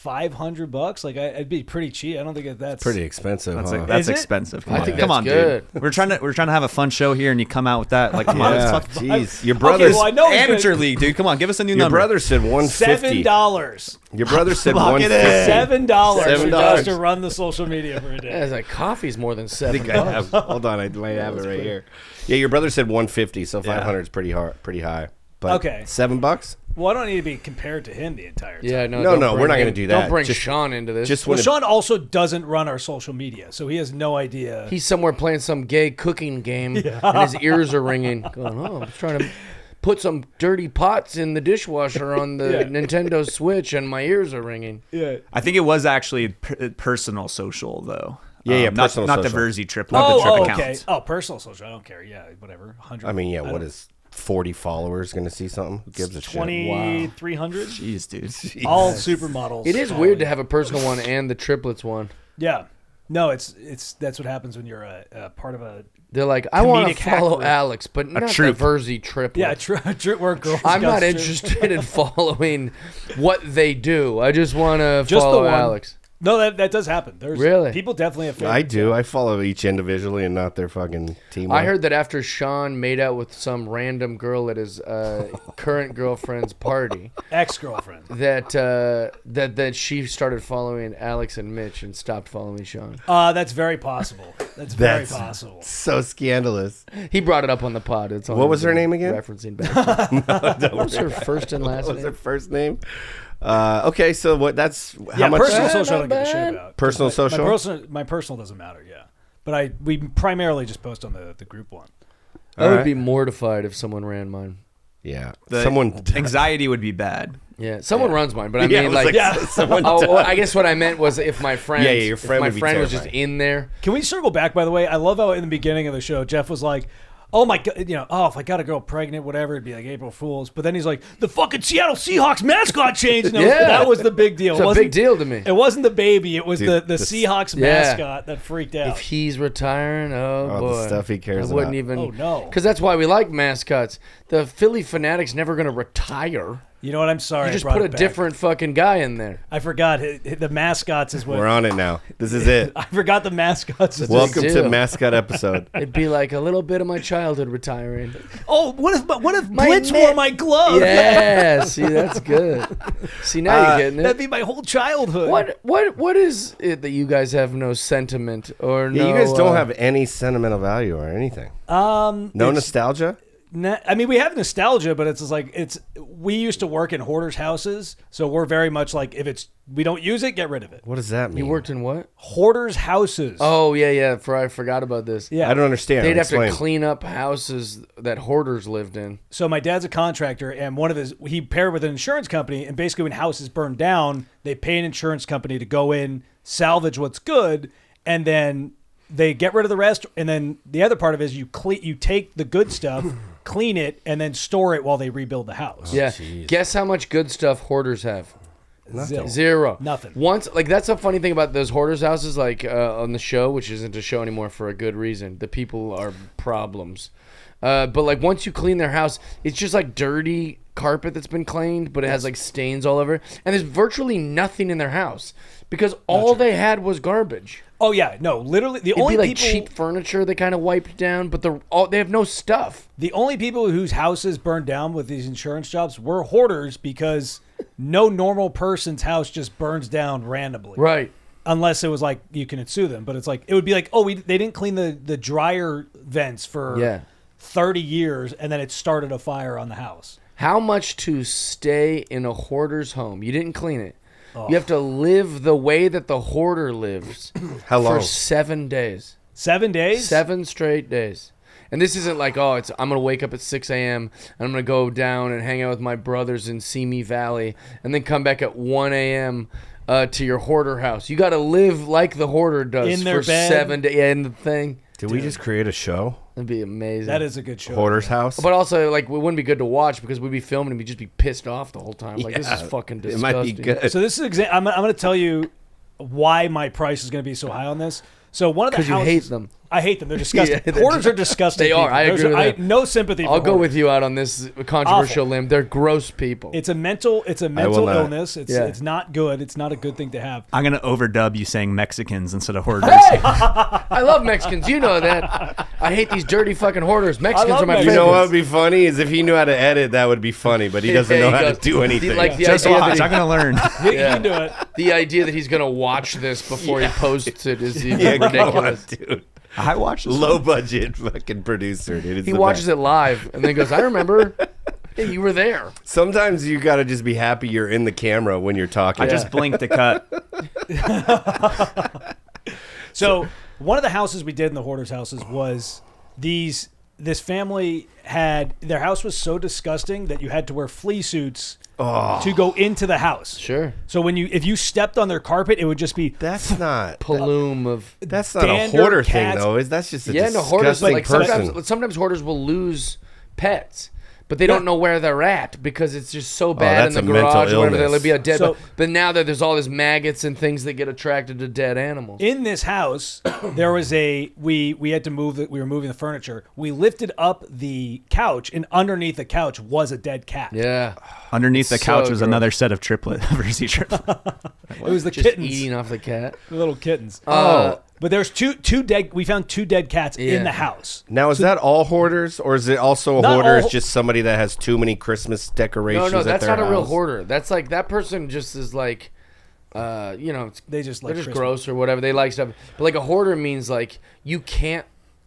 $500. Like I'd be pretty cheap. I don't think that's Pretty expensive. That's, huh? that's Is it? expensive. I think Come that's on, good. dude. We're trying to have a fun show here, and you come out with that. Like, come on, Yeah, let's talk. jeez. Your Okay, brother's well, I know he's gonna- Amateur league, dude. Come on, give us a new your number. brother said $150. $7. Your brother said Lock it in. $150. $7 for $7. Josh to run the social media for a day. Yeah, it's like coffee's more than I $7. think I have. Hold on, I might have it right here. Yeah, your brother said 150, so 500 is pretty high. But Okay. $7? Well, I don't need to be compared to him the entire time. Yeah, No, don't no, we're bring not gonna him- do that. Don't bring Just- Sean into this. Just Well, when Sean also doesn't run our social media, so he has no idea. He's somewhere playing some gay cooking game, and his ears are ringing. Going, oh, I'm trying to put some dirty pots in the dishwasher on the Yeah. Nintendo Switch, and my ears are ringing. Yeah. I think it was actually personal social though. Yeah, not, personal not the social. Virzi Triplets. Oh, Trip okay. accounts. Oh, personal social. I don't care. Yeah, whatever. 100. I mean, yeah, what don't- is 40 followers going to see something? Who gives a shit? 2,300? Jeez, dude. All supermodels. It is weird to have a personal one and the triplets one. Yeah. No, it's that's what happens when you're a part of a They're like, I want to Comedic hack follow group. Alex, but not the troupe. Virzi Triplets. where girls. I'm not Scouts interested in following what they do. I just want to Just the follow one. Alex. No, that does happen. There's Really? people definitely have. I favorites. do. I follow each individually and not their fucking team. I heard that after Sean made out with some random girl at his current girlfriend's party, Ex-girlfriend. that she started following Alex and Mitch and stopped following Sean. That's very possible. That's very That's possible. so scandalous. He brought it up on the pod. It's all What was her name again? Referencing back. What was her first and last What was her name? first name? Okay, so what? That's how Yeah, much? personal Bad, social I not don't give a shit bad. about. Personal My social? my personal doesn't matter. Yeah, but we primarily just post on the group one. I would Alright. be mortified if someone ran mine. Yeah, The someone. anxiety would be bad. Yeah, someone runs mine, but I Yeah, mean, it was like, yeah. someone. oh, well, I guess what I meant was if my friend, Yeah, yeah, your friend if my would be friend was just terrifying. in there. Can we circle back, by the way? I love how in the beginning of the show, Jeff was like, oh my god, if I got a girl pregnant, whatever, it'd be like April Fool's. But then he's like, the fucking Seattle Seahawks mascot changed. And that was the big deal. It's a big deal to me. It wasn't the baby. It was the Seahawks mascot that freaked out. If he's retiring, oh boy, the stuff he cares I wouldn't about. even. Oh no, because that's why we like mascots. The Philly Fanatic's never going to retire. You know what? I'm sorry. You just put a different fucking guy in there. I forgot. The mascots is what. We're on it now. This is it. I forgot the mascots. Welcome to mascot episode. It'd be like a little bit of my childhood retiring. Oh, what if Blitz wore my glove? Yeah, see, that's good. See, now you're getting it. That'd be my whole childhood. What is it that you guys have no sentiment or no? You guys don't have any sentimental value or anything. No nostalgia. I mean, we have nostalgia, but it's just like we used to work in hoarders' houses, so we're very much like if we don't use it, get rid of it. What does that mean? You worked in what? Hoarders' houses. Oh yeah. I forgot about this. Yeah, I don't understand. They'd have to clean up houses that hoarders lived in. So my dad's a contractor, and he paired with an insurance company, and basically when houses burn down, they pay an insurance company to go in, salvage what's good, and then they get rid of the rest. And then the other part of it is you take the good stuff. Clean it and then store it while they rebuild the house. Yeah. Guess how much good stuff hoarders have? Nothing. Zero. Nothing. Once, like, that's a funny thing about those hoarders houses, like on the show, which isn't a show anymore for a good reason. The people are problems. But like once you clean their house, it's just like dirty carpet that's been cleaned, but it has like stains all over. And there's virtually nothing in their house because all they had was garbage. Oh yeah, no, literally the It'd only be like people, cheap furniture they kind of wiped down, but they have no stuff. the only people whose houses burned down with these insurance jobs were hoarders because no normal person's house just burns down randomly. Right. Unless it was like you can sue them, but it's like it would be like, oh, they didn't clean the dryer vents for 30 years and then it started a fire on the house. How much to stay in a hoarder's home? You didn't clean it. You have to live the way that the hoarder lives. How long? For 7 days. 7 days? 7 straight days. And this isn't like, I'm going to wake up at 6 a.m. and I'm going to go down and hang out with my brothers in Simi Valley and then come back at 1 a.m. To your hoarder house. You got to live like the hoarder does in their for bed. 7 days. Yeah, in the thing. Did we just create a show? That'd be amazing. That is a good show. Hoarder's house? But also, like, it wouldn't be good to watch because we'd be filming and we'd just be pissed off the whole time. Like, this is fucking disgusting. It might be good. So this is I'm going to tell you why my price is going to be so high on this. So one of the houses, because you hate them. I hate them. They're disgusting. Yeah, Hoarders are disgusting. They are. People. I agree with that. No sympathy for I'll go hoarders. with you out on this controversial limb. They're gross people. It's a mental illness. It's not good. It's not a good thing to have. I'm gonna overdub you saying Mexicans instead of hoarders. Hey! I love Mexicans. You know that. I hate these dirty fucking hoarders. Mexicans are my You favorites. know what would be funny is if he knew how to edit, that would be funny, but he doesn't know how to do anything. Like the Just idea watch. that I'm gonna learn. You can do it. the idea that he's gonna watch this before he posts it is even Yeah, come on, ridiculous. dude. I watched this Low budget fucking producer, dude. It's He the watches best. it live and then goes, "I remember. Hey, you were there." Sometimes you got to just be happy you're in the camera when you're talking. I just blinked to cut. So one of the houses we did in the hoarders' houses was this family had their house was so disgusting that you had to wear flea suits to go into the house. Sure. So if you stepped on their carpet, it would just be That's not. Plume of That's not a dander, hoarder thing, cats. though. That's just a hoarders disgusting like person. sometimes hoarders will lose pets. But they don't know where they're at because it's just so bad in that's the a mental garage or whatever. illness. There'll be a dead. So- but now that there's all these maggots and things that get attracted to dead animals. in this house. There was we had to move we were moving the furniture. We lifted up the couch, and underneath the couch was a dead cat. Yeah, Underneath the So couch was gross. another set of Virzi triplets. It was the just kittens, eating off the cat. the little kittens. Oh. But there's two dead. We found 2 dead cats Yeah. in the house. Now, is that all hoarders, or is it also a Not hoarder is all- just somebody that has too many Christmas decorations No, at that's their not a real house? hoarder. That's like that person just is like, it's, They just they're like just Christmas. gross or whatever. They like stuff. But like a hoarder means like you can't.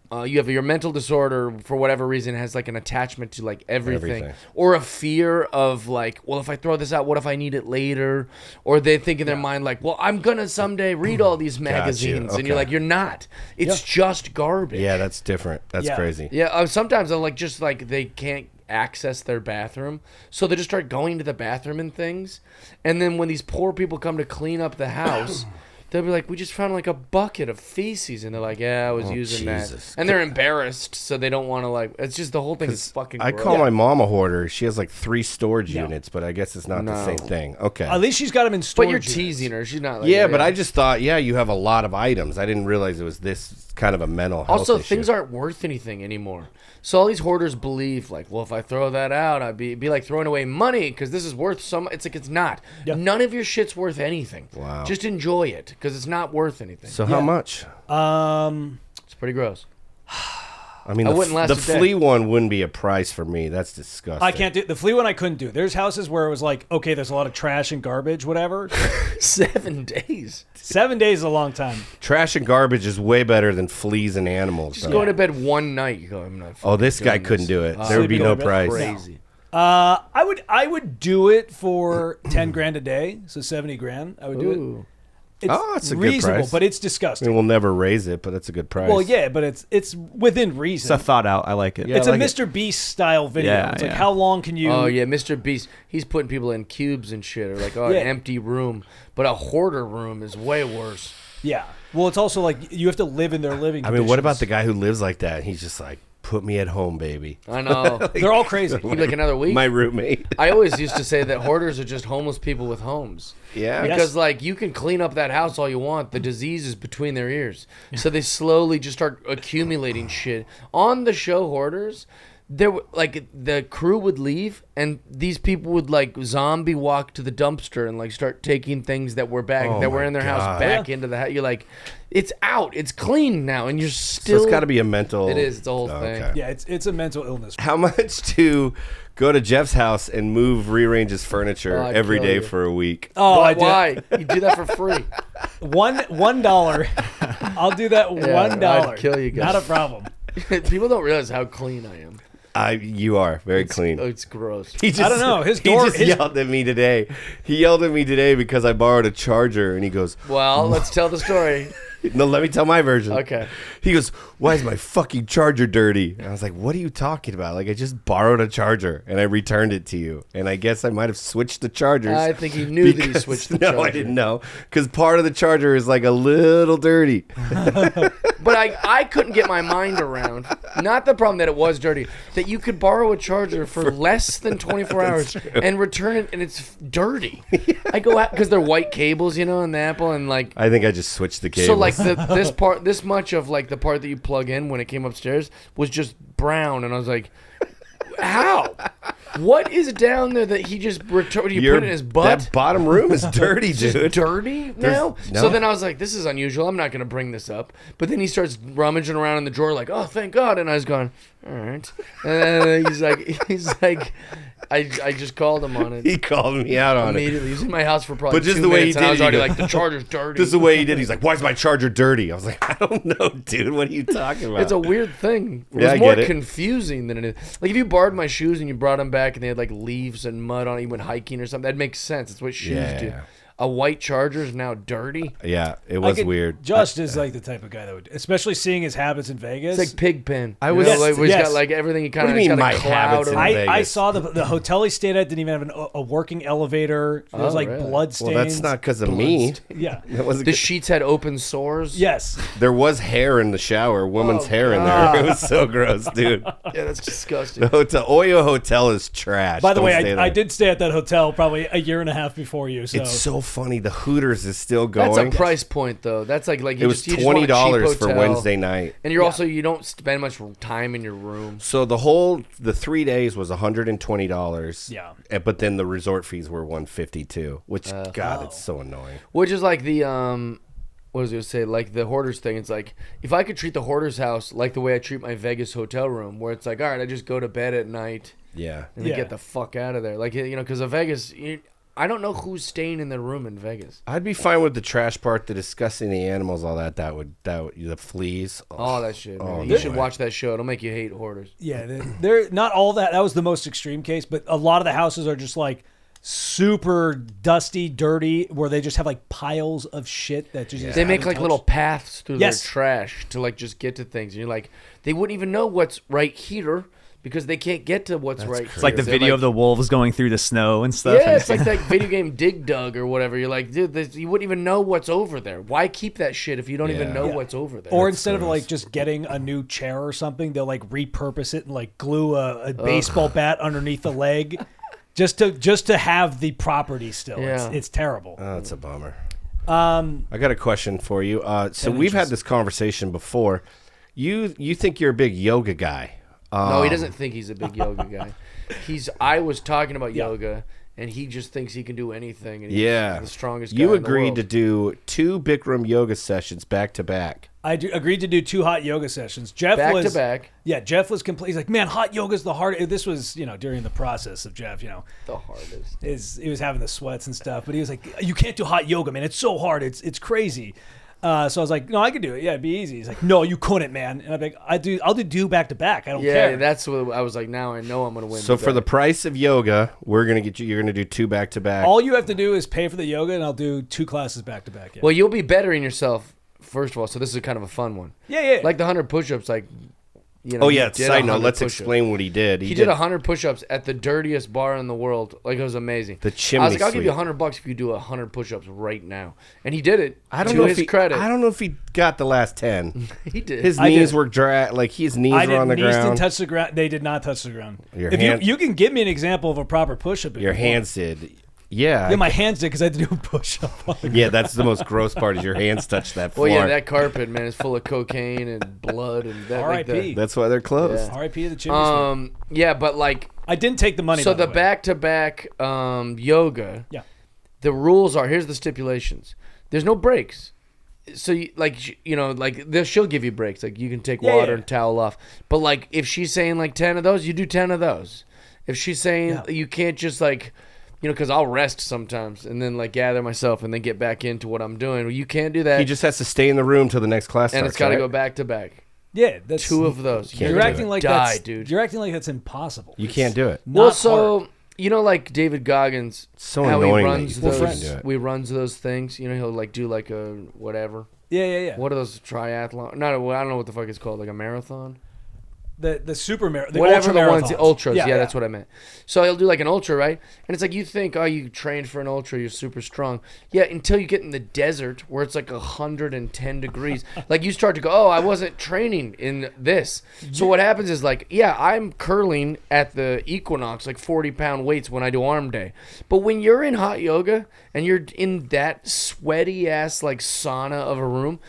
You have your mental disorder for whatever reason has like an attachment to like everything. Or a fear of like, well, if I throw this out, what if I need it later? Or they think in their mind like, well, I'm gonna someday read all these magazines, and you're Okay. like, you're not. It's just garbage. Yeah, that's different. That's Yeah. crazy. Yeah. Sometimes I'm like just like they can't access their bathroom, so they just start going to the bathroom and things. And then when these poor people come to clean up the house. they'll be like, we just found like a bucket of feces, and they're like, yeah, I was using Jesus. that, and they're embarrassed, so they don't want to like. It's just the whole thing is fucking. I gross. call my mom a hoarder. She has like 3 storage units, but I guess it's not the same thing. Okay. At least she's got them in storage. But you're units. teasing her. She's not. Like, Yeah, but I just thought, you have a lot of items. I didn't realize it was this kind of a mental health also, issue. things aren't worth anything anymore. So all these hoarders believe, like, well, if I throw that out, I'd be like throwing away money because this is worth some. It's like it's not. Yeah. None of your shit's worth anything. Wow. Just enjoy it because it's not worth anything. So how much? It's pretty gross. I mean, I wouldn't last the a day. flea one wouldn't be a price for me. That's disgusting. I can't do the flea one. I couldn't do. There's houses where it was like, okay, there's a lot of trash and garbage, whatever. 7 days. 7 days is a long time. Trash and garbage is way better than fleas and animals. Just though. going to bed one night. You go, I'm not. Oh, this guy doing couldn't this. do it. There would be Sleeping no over it? price. Crazy. I would do it for 10 grand a day, so 70 grand. I would do it. Ooh. It's It's a good reasonable, price. but it's I disgusting. mean, we'll never raise it, but it's a good price. Well, yeah, but it's within It's reason. a thought out. I like it. Yeah. It's I like a it. Mr. Beast style video. Yeah, It's like, yeah. how long can you? Oh yeah, Mr. Beast. He's putting people in cubes and shit, or like Yeah. an empty room. But a hoarder room is way worse. Yeah. Well, it's also like you have to live in their living. I mean, what about the conditions. guy who lives like that? He's just like, put me at home, baby. I know. They're all crazy. You'd like another week. My roommate. I always used to say that hoarders are just homeless people with homes. Yeah. Yes. Because like you can clean up that house all you want, the disease is between their ears. So they slowly just start accumulating shit. On the show Hoarders, there were like the crew would leave and these people would like zombie walk to the dumpster and like start taking things that were back Oh that were my in their God. house back into the house. You're like, it's out, it's clean now, and you're still. So it's got to be a mental. It is. It's a whole thing. Yeah, it's a mental illness. How much to go to Jeff's house and rearrange his furniture Oh, I'd every kill day you. for a week? Oh, I Why? did Why? You do that for free. $1. I'll do that $1. I'd kill you guys. Not a problem. People don't realize how clean I am. You are very clean. It's gross. He just, I don't know. His he door- just his- yelled at me today. He yelled at me today because I borrowed a charger, and he goes, Well, let's tell the story. "No, let me tell my version." Okay. He goes, "Why is my fucking charger dirty?" And I was like, "What are you talking about? Like, I just borrowed a charger and I returned it to you. And I guess I might have switched the chargers." I think he knew that he switched the No, I charger. didn't know because part of the charger is like a little dirty. But I couldn't get my mind around, not the problem that it was dirty, that you could borrow a charger for less than 24 hours and return it and it's dirty. I go out, because they're white cables, in the Apple, and like, I think I just switched the cable. so like this much of like the part that you plug in when it came upstairs was just brown, and I was like, how? What is down there that he just returned? You put it in his butt? That bottom room is dirty, Just dude. dirty now? no. So then I was like, this is unusual. I'm not going to bring this up. But then he starts rummaging around in the drawer like, oh, thank God. And I was going, all right. And then he's like, I just called him on it. He called me out on it. Immediately. He was in my house for probably But just 2 the way he minutes, and I did was it, already he like, goes, the charger's dirty. This is the way he did. He's like, "Why is my charger dirty?" I was like, "I don't know, dude. What are you talking about?" It's a weird thing. It Yeah, was I more get it. confusing than it is. Like if you borrowed my shoes and you brought them back and they had like leaves and mud on it, you went hiking or something, that makes sense. That's what shoes do. Yeah. A white charger is now dirty. Yeah, it was weird. Josh is like the type of guy that would, especially seeing his habits in Vegas. It's like Pigpen. I was- like, where he's Yes. got like everything. He kind What of do you mean, got my a cloud habits in around- Vegas? I saw the hotel he stayed at didn't even have a working elevator. There was Oh, like really? blood stains. Well, that's not because of me. Yeah. That wasn't The 'cause- sheets had open sores. Yes. There was hair in the shower, woman's Oh, hair in God. there. It was so gross, dude. Yeah, that's disgusting. The Oyo Hotel is trash. By the Don't way, stay I there. did stay at that hotel probably a year and a half before you. So It's so funny. The Hooters is still going. That's a price point though. That's like you It was just want a cheap $20 for hotel. Wednesday night. And you're also you don't spend much time in your room. So the 3 days was $120. Yeah. But then the resort fees were $152, which God, it's so annoying. Which is like the what was I gonna say? Like the Hoarders thing. It's like if I could treat the Hoarders house like the way I treat my Vegas hotel room, where it's like, all right, I just go to bed at night Yeah. and then Yeah. get the fuck out of there. Like because of Vegas, I don't know who's staying in their room in Vegas. I'd be fine with the trash part, the discussing the animals, all that. That would the fleas. All that shit. Man. Oh, You no should way. watch that show. It'll make you hate Hoarders. yeah, they're not all that. That was the most extreme case, but a lot of the houses are just like super dusty, dirty, where they just have like piles of shit that just They make like little paths through Yes. their trash to like just get to things, and you're like, they wouldn't even know what's right here because they can't get to what's right. It's like the video of the wolves going through the snow and stuff. Yeah, it's like that video game Dig Dug or whatever. You're like, dude, you wouldn't even know what's over there. Why keep that shit if you don't even know what's over there? Or instead of like just getting a new chair or something, they'll like repurpose it and like glue a baseball bat underneath the leg, just to have the property still. Yeah. It's terrible. Oh, that's a bummer. I got a question for you. So we've had this conversation before. You think you're a big yoga guy? No, he doesn't think he's a big yoga guy. I was talking about yoga, and he just thinks he can do anything. And he's the strongest guy You in the agreed world. to do 2 Bikram yoga sessions back to back. I agreed to do 2 hot yoga sessions. Jeff back was to back. Yeah, Jeff was complete. He's like, man, hot yoga's the hardest. This was, during the process of Jeff, The hardest. he was having the sweats and stuff, but he was like, you can't do hot yoga, man. It's so hard. It's crazy. So I was like, no, I can do it. Yeah, it'd be easy. He's like, no, you couldn't, man. And I'm like, I'll do back to back. I don't care. Yeah, that's what I was like. Now I know I'm gonna win. So for the price of yoga, we're gonna get you. You're gonna do 2 back to back. All you have to do is pay for the yoga, and I'll do 2 classes back to back. Yeah. Well, you'll be bettering yourself first of all. So this is kind of a fun one. Yeah. Like the 100 push-ups, like. Oh yeah. he did Side note. 100 Let's push-ups. explain what he did. He did 100 push-ups at the dirtiest bar in the world. Like, it was amazing. The chimney I was like, I'll give you sweep. $100 if you do 100 push-ups right now. And he did it. I don't to know his if credit. I don't know if he got the last 10. He did. His I knees did. were his knees I were on the didn't. Knees didn't ground. touch the ground. They did not touch the ground. Your If hand- you can give me an example of a proper push-up. if Your you want. hands did. Yeah. Yeah, my hands did because I had to do a push-up. On the Yeah, that's the most gross part is your hands touch that floor. Well, yeah, that carpet, man, is full of cocaine and blood and that. R.I.P. Like That's why they're closed. Yeah. R.I.P. to the chimney sweep. yeah, but like, I didn't take the money. so by the way. back-to-back yoga. Yeah. The rules are, here's the stipulations. There's no breaks. So she'll give you breaks. Like, you can take water and towel off. But like, if she's saying like 10 of those, you do 10 of those. If she's saying you can't just like, because I'll rest sometimes and then like gather myself and then get back into what I'm doing. Well, you can't do that. He just has to stay in the room till the next class and starts. it's got to right? go back to back. Yeah, that's 2 of those. Can't You're do acting it. like Die, that's, dude. You're acting like that's impossible. You can't do it. Not Well, so hard. like David Goggins, So how annoying he that runs you those, can't do it. we runs those things. He'll like do like a whatever. Yeah. What are those triathlon? I don't know what the fuck it's called. Like a marathon. The super marathon, Whatever ultra the ones, marathons. the ultras. Yeah, that's what I meant. So he'll do like an ultra, right? And it's like you think, oh, you trained for an ultra, you're super strong. Yeah, until you get in the desert where it's like 110 degrees. Like you start to go, oh, I wasn't training in this. So what happens is like, yeah, I'm curling at the Equinox, like 40-pound weights when I do arm day. But when you're in hot yoga and you're in that sweaty ass like sauna of a room,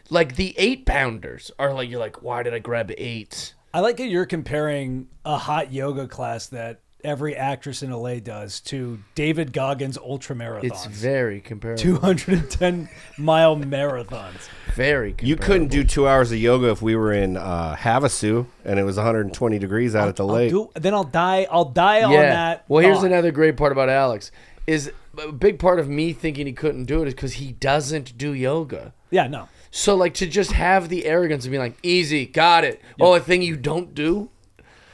like the 8-pounders are like, you're like, why did I grab 8? I like that you're comparing a hot yoga class that every actress in LA does to David Goggins ultra marathons. It's very comparable. 210-mile marathons. Very comparable. You couldn't do 2 hours of yoga if we were in Havasu and it was 120 degrees out at the lake. Then I'll die on that. Well, here's thought. another great part about Alex. Is a big part of me thinking he couldn't do it is because he doesn't do yoga. Yeah, no. So, like, to just have the arrogance of being like, easy, got it. Oh, a thing you don't do?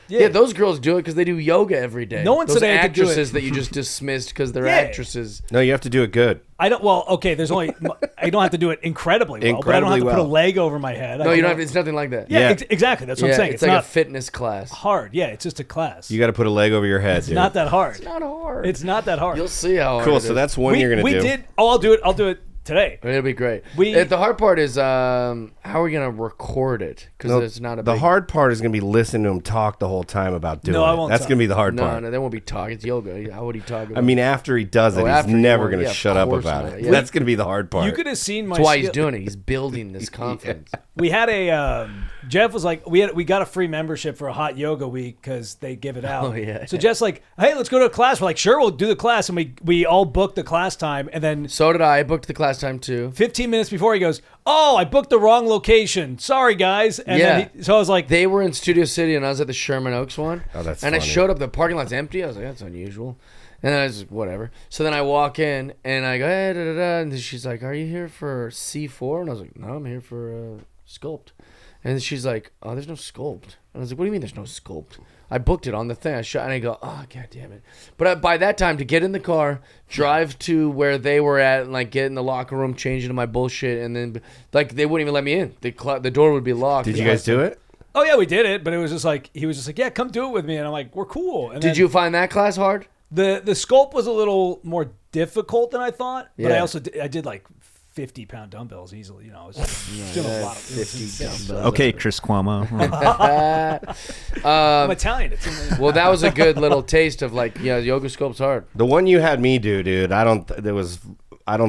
Yeah, those girls do it because they do yoga every day. No one those said I had to do it. actresses that you just dismissed because they're Yeah. actresses. No, you have to do it good. I don't. Well, okay. There's only. I don't have to do it incredibly well, but I don't have to Incredibly put a well. leg over my head. No, you don't have. It's nothing like that. Yeah, Yeah. Exactly. That's what Yeah, I'm saying. it's It's like not a fitness class. hard. Yeah, it's just a class. You got to put a leg over your head, It's dude. not that hard. It's not hard. It's not that hard. You'll see how hard Cool. it So is. that's one you're gonna we do. did. Oh, I'll do it. I'll do it today. It'll be great. We- the hard part is how are we gonna record it? Because No, it's not a the big... hard part is gonna be listening to him talk the whole time about doing No, I it. won't That's talk. gonna be the hard No, part. no, they won't be talking. It's yoga. How would he talk about I mean, after he does it, Oh, he's after you never won't. gonna Yeah, of shut up course about not. it. Yeah. That's gonna be the hard part. You could have seen my. That's why he's skill- doing it. He's building this confidence. We had a Jeff was like we got a free membership for a hot yoga week because they give it out. Oh, yeah. So Jeff's like, hey, let's go to a class. We're like, sure, we'll do the class, and we all booked the class time, and then So did I. I booked the class time too. 15 minutes before he goes, oh, I booked the wrong location. Sorry, guys. And Yeah. then so I was like, They were in Studio City and I was at the Sherman Oaks one. Oh, that's And I funny. showed up. The parking lot's empty. I was like, that's unusual. And I was like, whatever. So then I walk in and I go, hey, da, da, da. And she's like, are you here for C4? And I was like, no, I'm here for Sculpt. And she's like, oh, there's no Sculpt. And I was like, what do you mean there's no Sculpt? I booked it on the thing. I shot and I go, oh, god damn it. But by that time, to get in the car, drive to where they were at, and like get in the locker room, change into my bullshit, and then like they wouldn't even let me in. The door would be locked. Did you guys do it? Oh yeah, we did it, but it was just like he was just like, yeah, come do it with me, and I'm like, we're cool. And Did you find that class hard? The sculpt was a little more difficult than I thought, but I Yeah. also I did like 50-pound dumbbells easily. You know, I was doing a lot of 50 dumbbells. Okay, Chris Cuomo. I'm Italian. It's in the, Well, that was a good little taste of like, yoga sculpt's hard. The one you had me do, dude. I don't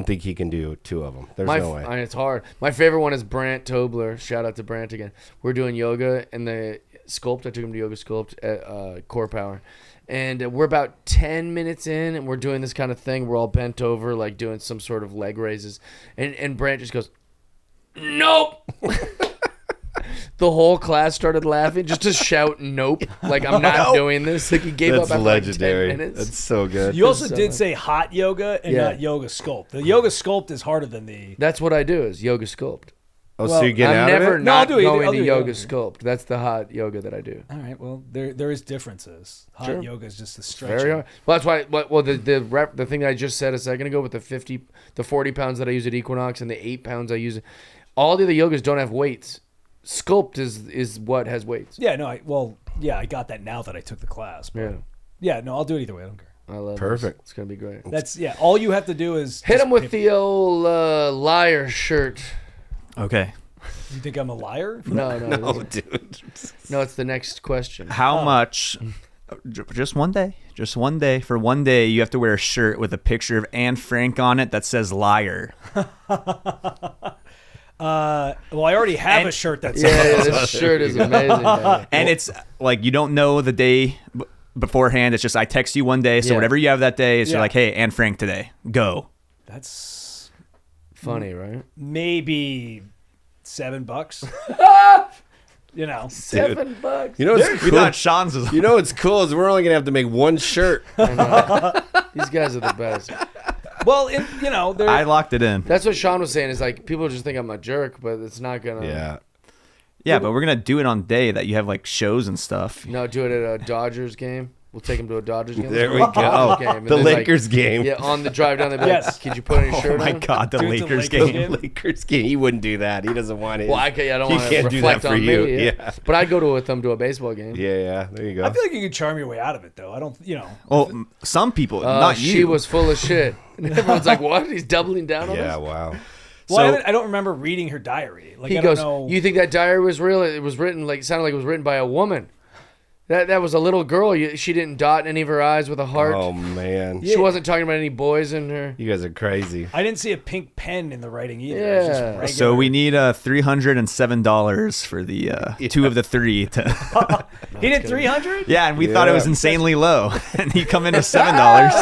think he can do 2 of them. There's no way. It's hard. My favorite one is Brant Tobler. Shout out to Brant again. We're doing yoga and the sculpt. I took him to yoga sculpt at Core Power. And we're about 10 minutes in, and we're doing this kind of thing. We're all bent over, like doing some sort of leg raises. And Brant just goes, nope. The whole class started laughing just to shout nope. Like, I'm not doing this. Like, he gave That's up after legendary. Like 10 minutes. That's so good. you also So did much. say hot yoga and not yoga sculpt. The yoga sculpt is harder than the. That's what I do is yoga sculpt. Oh, Well, so you're getting I'm out never of it? No, I'll not do it. going I'll to do it. yoga sculpt. That's the hot yoga that I do. All right. Well, there is differences. Hot Sure. yoga is just a stretch. Very hard. Well, that's why. Well, the thing that I just said a second ago with the 40 pounds that I use at Equinox and the 8 pounds I use, all the other yogas don't have weights. Sculpt is what has weights. Yeah. No. I got that now that I took the class. But Yeah, yeah. No, I'll do it either way. I don't care. I love Perfect. This. It's gonna be great. That's all you have to do is Hit just him with pick- the old liar shirt. Okay. You think I'm a liar? No, Oh, dude. no. It's the next question. How much? Just one day. Just one day. For one day, you have to wear a shirt with a picture of Anne Frank on it that says liar. Well, I already have a shirt that's. Yeah, this shirt is amazing. Man. And it's like you don't know the day beforehand. It's just I text you one day. So Yeah. whatever you have that day, it's Yeah. like, hey, Anne Frank today. Go. That's Funny, right? maybe $7. You know. $7. You know what's We cool? thought Sean's was. You know what's cool is we're only gonna have to make one shirt. I know. These guys are the best. Well, they're. I locked it in. That's what Sean was saying. Is like people just think I'm a jerk, but it's not gonna. Yeah. Yeah, but we're gonna do it on day that you have like shows and stuff. No, do it at a Dodgers game. We'll take him to a Dodgers game. There Let's we go to a Dodgers go. game. And The then, like, Lakers game. Yeah, on the drive down, they'd be Yes. like, "Could you put any shirt Oh my on?" God, the Do it to Lakers Lakers game. game. The Lakers game. He wouldn't do that. He doesn't want it. Well, I don't He want to can't do reflect that for on you. me. Yeah. But I'd go with them to a baseball game. Yeah. There you go. I feel like you could charm your way out of it, though. I don't. Well, some people, not you. She was full of shit. And everyone's like, "What? He's doubling down on Yeah. us?" Wow. Well, So- I don't remember reading her diary. Like He I goes, don't know. "You think that diary was real? It was written like it sounded like it was written by a woman. That was a little girl. She didn't dot any of her eyes with a heart. Oh man. She wasn't talking about any boys in her." You guys are crazy. I didn't see a pink pen in the writing either. It was just Yeah. regular. So we need $307 for the 2 of the 3 to. He did 300. Yeah, and we thought it was Yeah. insanely low, and he come in at $7.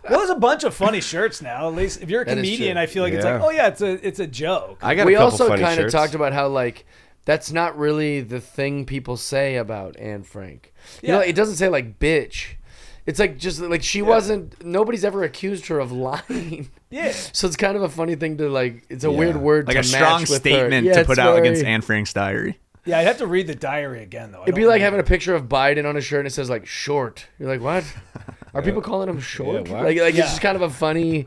Well, there's a bunch of funny shirts now. At least if you're a That is comedian, true. I feel like it's Yeah. like, oh yeah, it's a joke. I got We a couple also funny kind of shirts. talked about how like that's not really the thing people say about Anne Frank. You Yeah. know, it doesn't say like bitch. It's like just like she wasn't. Nobody's ever accused her of lying. Yeah. So it's kind of a funny thing to like. It's a Yeah. weird word, Like to a strong match with statement her. Yeah, to it's put out very- against Anne Frank's diary. Yeah, I'd have to read the diary again though. It'd be like having a picture of Biden on a shirt and it says like short. You're like, what? Are people calling him short? Yeah, what? Like Yeah. it's just kind of a funny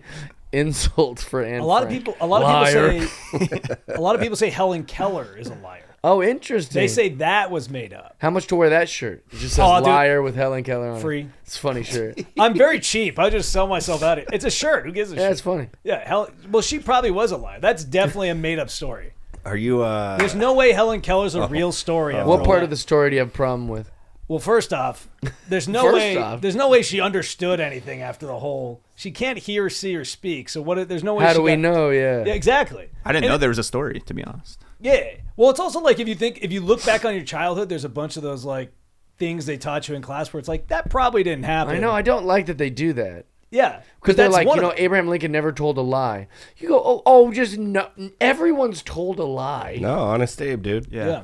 insult for Anne. a lot of Frank. people. A lot of Liar. people say. A lot of people say Helen Keller is a liar. Oh, interesting. They say that was made up. how much to wear that shirt? It just says Oh, I'll do it. liar with Helen Keller on it. Free. It's a funny shirt. I'm very cheap. I just sell myself out. It's a shirt. Who gives a Yeah, shit? it's funny. Yeah. Well, she probably was a liar. That's definitely a made up story. Are you? There's no way Helen Keller's a real story. after What all part that. of the story do you have a problem with? Well, first off, there's no First way. off. There's no way she understood anything after the whole. She can't hear, see, or speak. So what? There's no way. How she do we got- know? Yeah, Yeah. exactly. I didn't And know it- there was a story, to be honest. Yeah. Well, it's also like if you look back on your childhood, there's a bunch of those like things they taught you in class where it's like that probably didn't happen. I know. I don't like that they do that. Yeah. Because they're that's like, one you know, of them. Abraham Lincoln never told a lie. You go, oh, just no. Everyone's told a lie. No, Honest Abe, dude. Yeah.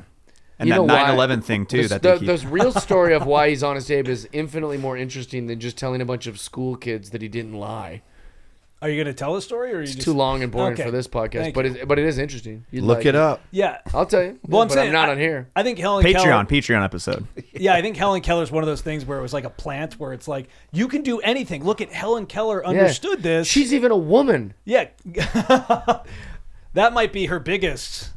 And You that know why? 9/11 thing too. The, that the, they keep. the real story of why he's Honest Abe is infinitely more interesting than just telling a bunch of school kids that he didn't lie. Are you going to tell the story, or are you It's just too long and boring Okay. for this podcast, Thank but you. it is interesting. You'd Look like it up. Yeah. I'll tell you. Well, I'm but saying I'm not on here. I think Helen Keller. Patreon episode. Yeah, I think Helen Keller's one of those things where it was like a plant where it's like you can do anything. Look at Helen Keller understood this. She's even a woman. Yeah. That might be her biggest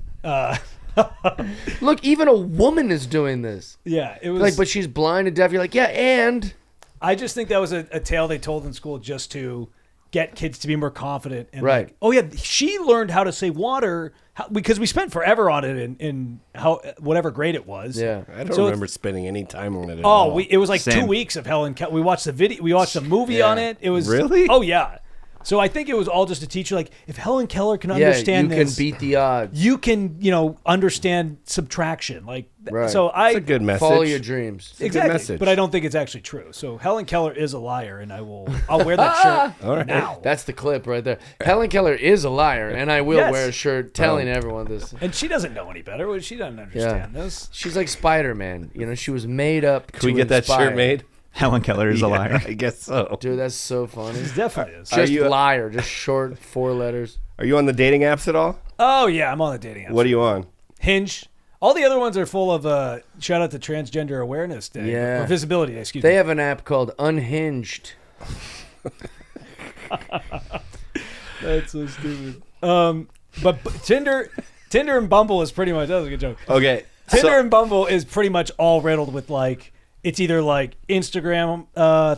Look, even a woman is doing this. Yeah, it was Like, but she's blind and deaf. You're like, yeah, and I just think that was a tale they told in school just to get kids to be more confident. And Right. like, oh yeah, she learned how to say water because we spent forever on it in how whatever grade it was. yeah. I don't So remember spending any time on it at Oh, all. it was like Same. 2 weeks of Helen Keller. We watched the video. We watched a movie Yeah. on it. It was Really? Oh yeah. So I think it was all just to teach you, like, if Helen Keller can Yeah, understand you this, can beat the odds. you can, understand subtraction. Like, Right. so It's a good message. Follow your dreams. a good exactly. message. But I don't think it's actually true. So Helen Keller is a liar, and I'll wear that shirt All right. now. That's the clip right there. Helen Keller is a liar, and I will Yes. wear a shirt telling everyone this. And she doesn't know any better. She doesn't understand this. She's like Spider-Man. She was made up Can we get that shirt made? Helen Keller is a Yeah, liar. I guess so. Dude, that's so funny. It definitely is. Just you- liar, just short 4 letters. Are you on the dating apps at all? Oh yeah, I'm on the dating apps. What are you on? Hinge. All the other ones are full of shout out to Transgender Awareness Day. Yeah. Or Visibility Day, excuse They me. have an app called Unhinged. That's so stupid. But Tinder and Bumble is pretty much, that was a good joke. Okay. Tinder and Bumble is pretty much all riddled with like, it's either like Instagram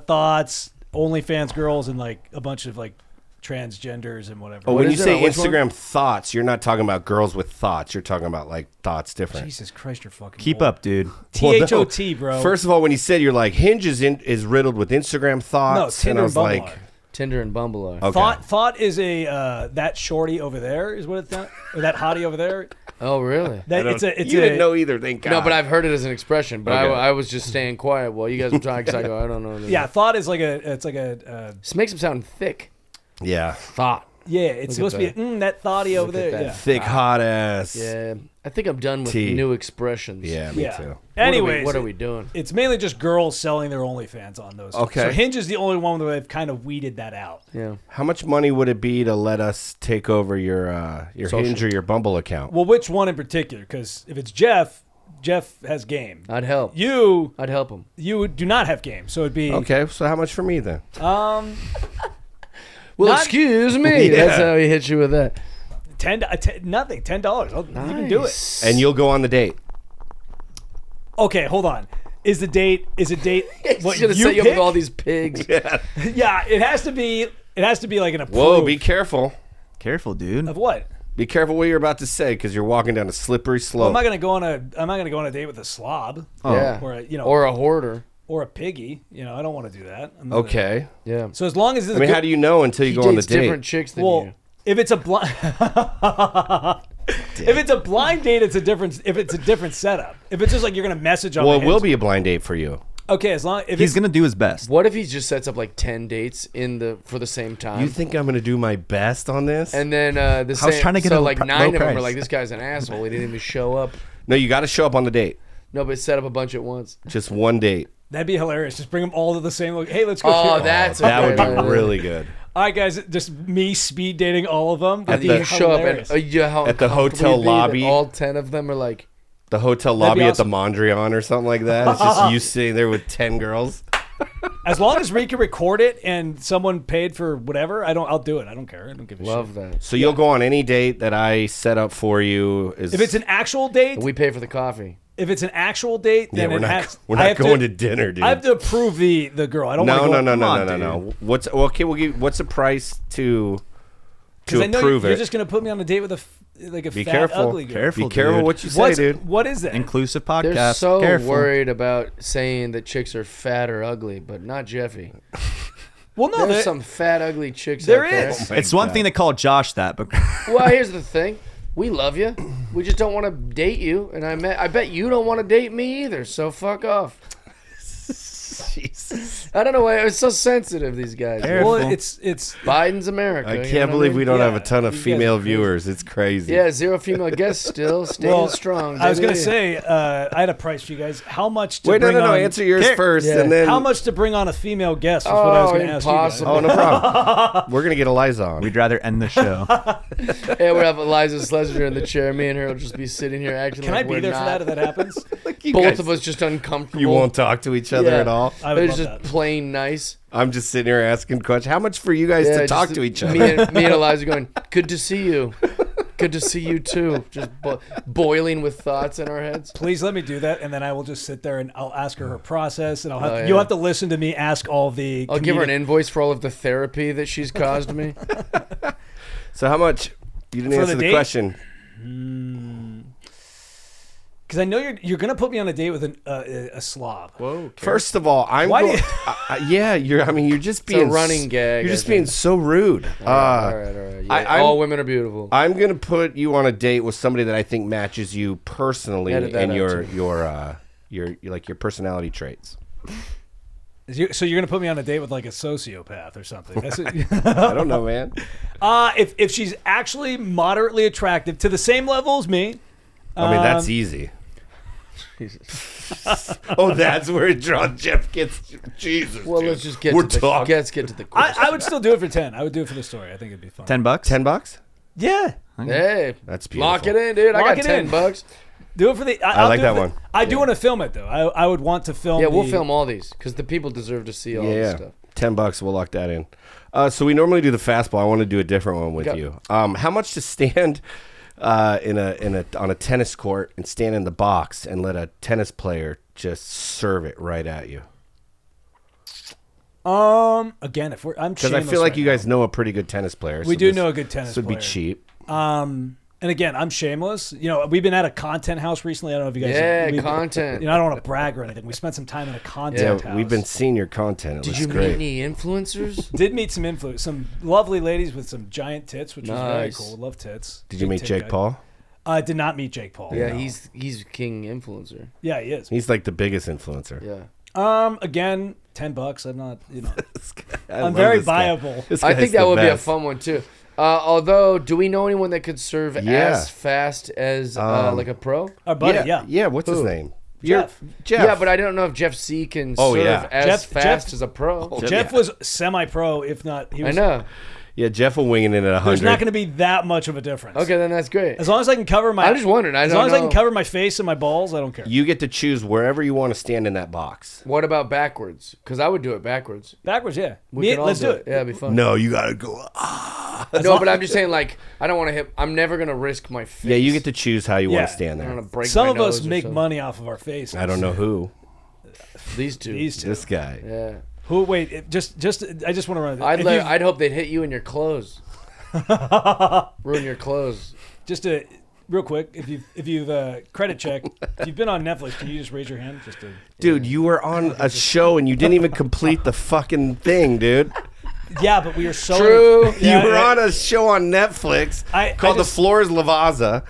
thoughts, OnlyFans girls, and like a bunch of like transgenders and whatever. Oh, when you is it say on which one? Instagram thoughts, you're not talking about girls with thoughts. You're talking about like thoughts different. Jesus Christ, you're fucking Keep old. up, dude. THOT, bro. First of all, when you said you're like Hinge is riddled with Instagram thoughts, Tinder and I was and Bumble like, are. Tinder and Bumble are. okay. Thought is a that shorty over there is what it's or that hottie over there. Oh, really? That it's a you didn't know either, thank God. No, but I've heard it as an expression. But Okay. I was just staying quiet while you guys were talking. Cause I go, I don't know. yeah. Thought is like a This makes him sound thick. Yeah. Thought. yeah. It's Look supposed at to be that thoughty over Look at there. that. Yeah. Thick, hot ass. Yeah. I think I'm done with T. new expressions. Yeah, me Yeah. too. Anyways, What are we doing? It's mainly just girls selling their OnlyFans on those. Okay. So Hinge is the only one where they've kind of weeded that out. Yeah. How much money would it be to let us take over your Social. Hinge or your Bumble account? Well, which one in particular? Because if it's Jeff has game. I'd help. I'd help him. You do not have game, so it'd be Okay, so how much for me then? Well, Not- excuse me. Yeah. That's how he hits you with that. nothing. $10. You can do it. And you'll go on the date. Okay, hold on. Is a date He's what gonna you set you up with pick? all these pigs. Yeah, it has to be like an approved. Whoa, be careful. Careful, dude. of what? Be careful what you're about to say because you're walking down a slippery Well, slope. I'm not gonna go on a date with a slob Yeah. or a, Or a hoarder. or a piggy. I don't want to do that. I'm not Okay. Yeah. So as long as it's I mean, how do you know until you He go on the dates different date? chicks than well, you. if it's a blind if it's a blind date, it's a different setup. If it's just like you're gonna message on Well, the it will Hinge- be a blind date for you. okay as long if He's it's gonna do his best. What if he just sets up like 10 dates for the same time? You think I'm going to do my best on this? and then the same, was trying to get so a like low 9 of them are price. like, this guy's an asshole. He didn't even show up. No, you got to show up on the date. No, but set up a bunch at once. Just one date. that'd be hilarious. Just bring them all to the same. Hey, let's go. Oh, here. that's That would okay. be really good. All right, guys. Just me speed dating all of them. And That'd then be you show up hilarious. and how At the uncomfortable hotel you'd be that lobby. all 10 of them are like, The hotel That'd be lobby awesome. at the Mondrian or something like that. It's just you sitting there with 10 girls. As long as we can record it and someone paid for whatever, I'll do it. I don't care. I don't give a love shit. that. So you'll go on any date that I set up for you. If it's an actual date, We pay for the coffee. if it's an actual date, yeah, then we're it not has, we're I not have going to dinner, dude. I have to approve the girl. I don't no, want to no, go. no, Come no, on, no, no. What's okay? We'll give. What's the price to Because I know approve you're it? just gonna put me on a date with a Be fat, careful. ugly girl. Careful, Be careful dude. what you say, dude. What is that? Inclusive They're podcast. so Careful. worried about saying that chicks are fat or ugly, but not Jeffy. Well, no, There's some fat, ugly chicks there out there. is. It's one thing to call Josh that, but Well, here's the thing. We love you. We just don't want to date you. And I bet you don't want to date me either, so fuck off. Jesus. I don't know why. It's so sensitive, these guys. Careful. Well, it's Biden's America. I you know can't what believe mean? we don't Yeah, have a ton of you guys female are crazy. viewers. It's crazy. Yeah, 0 female guests still. Staying strong. I was gonna baby. say I had a price for you guys. How much to Wait, no, bring no, no. on? Answer yours first, Yeah. and then. How much to bring on a female guest? Was what I was Oh, gonna ask impossible. Oh, no problem. We're gonna get Eliza on. we'd rather end the show. Yeah, we'll have Eliza Schlesinger in the chair. Me and her will just be sitting here acting You guys. Can like I be there for that if that happens? You Both guys- of us just uncomfortable. You won't talk to each other Yeah. at all. I would They're love just that. plain nice. I'm just sitting here asking questions. How much for you guys Yeah, to talk just to each other? Me and Eliza going, good to see you. Good to see you too. Just boiling with thoughts in our heads. Please let me do that, and then I will just sit there and I'll ask her process, and you'll have to listen to me ask all the. I'll give her an invoice for all of the therapy that she's caused me. So how much? You didn't answer the question. Because I know you're gonna put me on a date with a slob. Whoa. Okay. First of all, you're just being a running gag. You're just being so rude. All right. Yeah, all women are beautiful. I'm gonna put you on a date with somebody that I think matches you personally and your personality traits. So you're gonna put me on a date with like a sociopath or something? I don't know, man. If she's actually moderately attractive to the same level as me. I mean, that's easy. Oh, that's where Jeff gets. Jesus. Well, dude. let's just get to the question. I would still do it for 10. I would do it for the story. I think it'd be fun. $10? $10? Yeah. Hey, that's beautiful. Lock it in, dude. I got $10. Do it for the. I like that one. I do want to film it though. I would want to film. Yeah, we'll film all these because the people deserve to see all this stuff. $10. We'll lock that in. So we normally do the fastball. I want to do a different one with you. How much to stand on a tennis court and stand in the box and let a tennis player just serve it right at you? Again, because I feel like you guys know a pretty good tennis player. We do know a good tennis player. This would be cheap. And again, I'm shameless. You know, we've been at a content house recently. I don't know if you guys. Yeah, content. You know, I don't want to brag or anything. We spent some time in a content house. We've been seeing your content. Did you meet any influencers? Did meet some lovely ladies with some giant tits, which was very cool. Love tits. Did you meet Jake Paul? I did not meet Jake Paul. Yeah, he's king influencer. Yeah, he is. He's like the biggest influencer. Yeah. Again, $10. I'm not. You know, I'm very viable. I think that would be a fun one too. Although, do we know anyone that could serve as fast as like a pro? Our buddy, yeah. What's his name? Jeff. Yeah, but I don't know if Jeff C can serve as fast as a pro. Jeff was semi-pro, if not. He was, I know. Yeah, Jeff will wing it in at 100. There's not going to be that much of a difference. Okay, then that's great. As long as I can cover my. I'm just wondering. As long as I can cover my face and my balls, I don't care. You get to choose wherever you want to stand in that box. What about backwards? Because I would do it backwards. Backwards, yeah. Let's do it. Yeah, it'd be fun. No, you got to go. No, but I'm just saying, like, I don't want to hit. I'm never going to risk my face. Yeah, you get to choose how you want to stand there. I'm gonna break Some my of nose us make something. money off of our faces. I don't know who. These two. This guy. Yeah. Who? Wait, I just want to run. I'd hope they'd hit you in your clothes. Ruin your clothes. Just real quick, if you've credit check, if you've been on Netflix, can you just raise your hand? Dude, you were on a show and you didn't even complete the fucking thing, dude. Yeah, but we are so true. You were on a show on Netflix called The Floors Lavazza,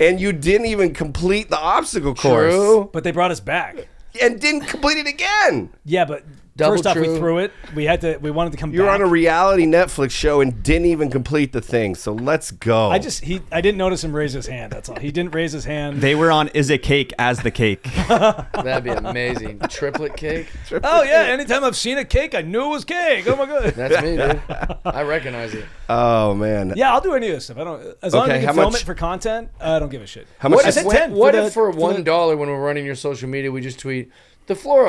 and you didn't even complete the obstacle course. True. But they brought us back and didn't complete it again. Yeah, but first off, we threw it. We wanted to come back. You're on a reality Netflix show and didn't even complete the thing. So let's go. I didn't notice him raise his hand. That's all. He didn't raise his hand. They were on Is It Cake as the cake. That'd be amazing. Triplet cake. Oh yeah. Anytime I've seen a cake, I knew it was cake. Oh my god. That's me, dude. I recognize it. Oh man. Yeah, I'll do any of this stuff. I don't. As long as we can film it for content, I don't give a shit. How much? What if for $1 when we're running your social media, we just tweet? The Floor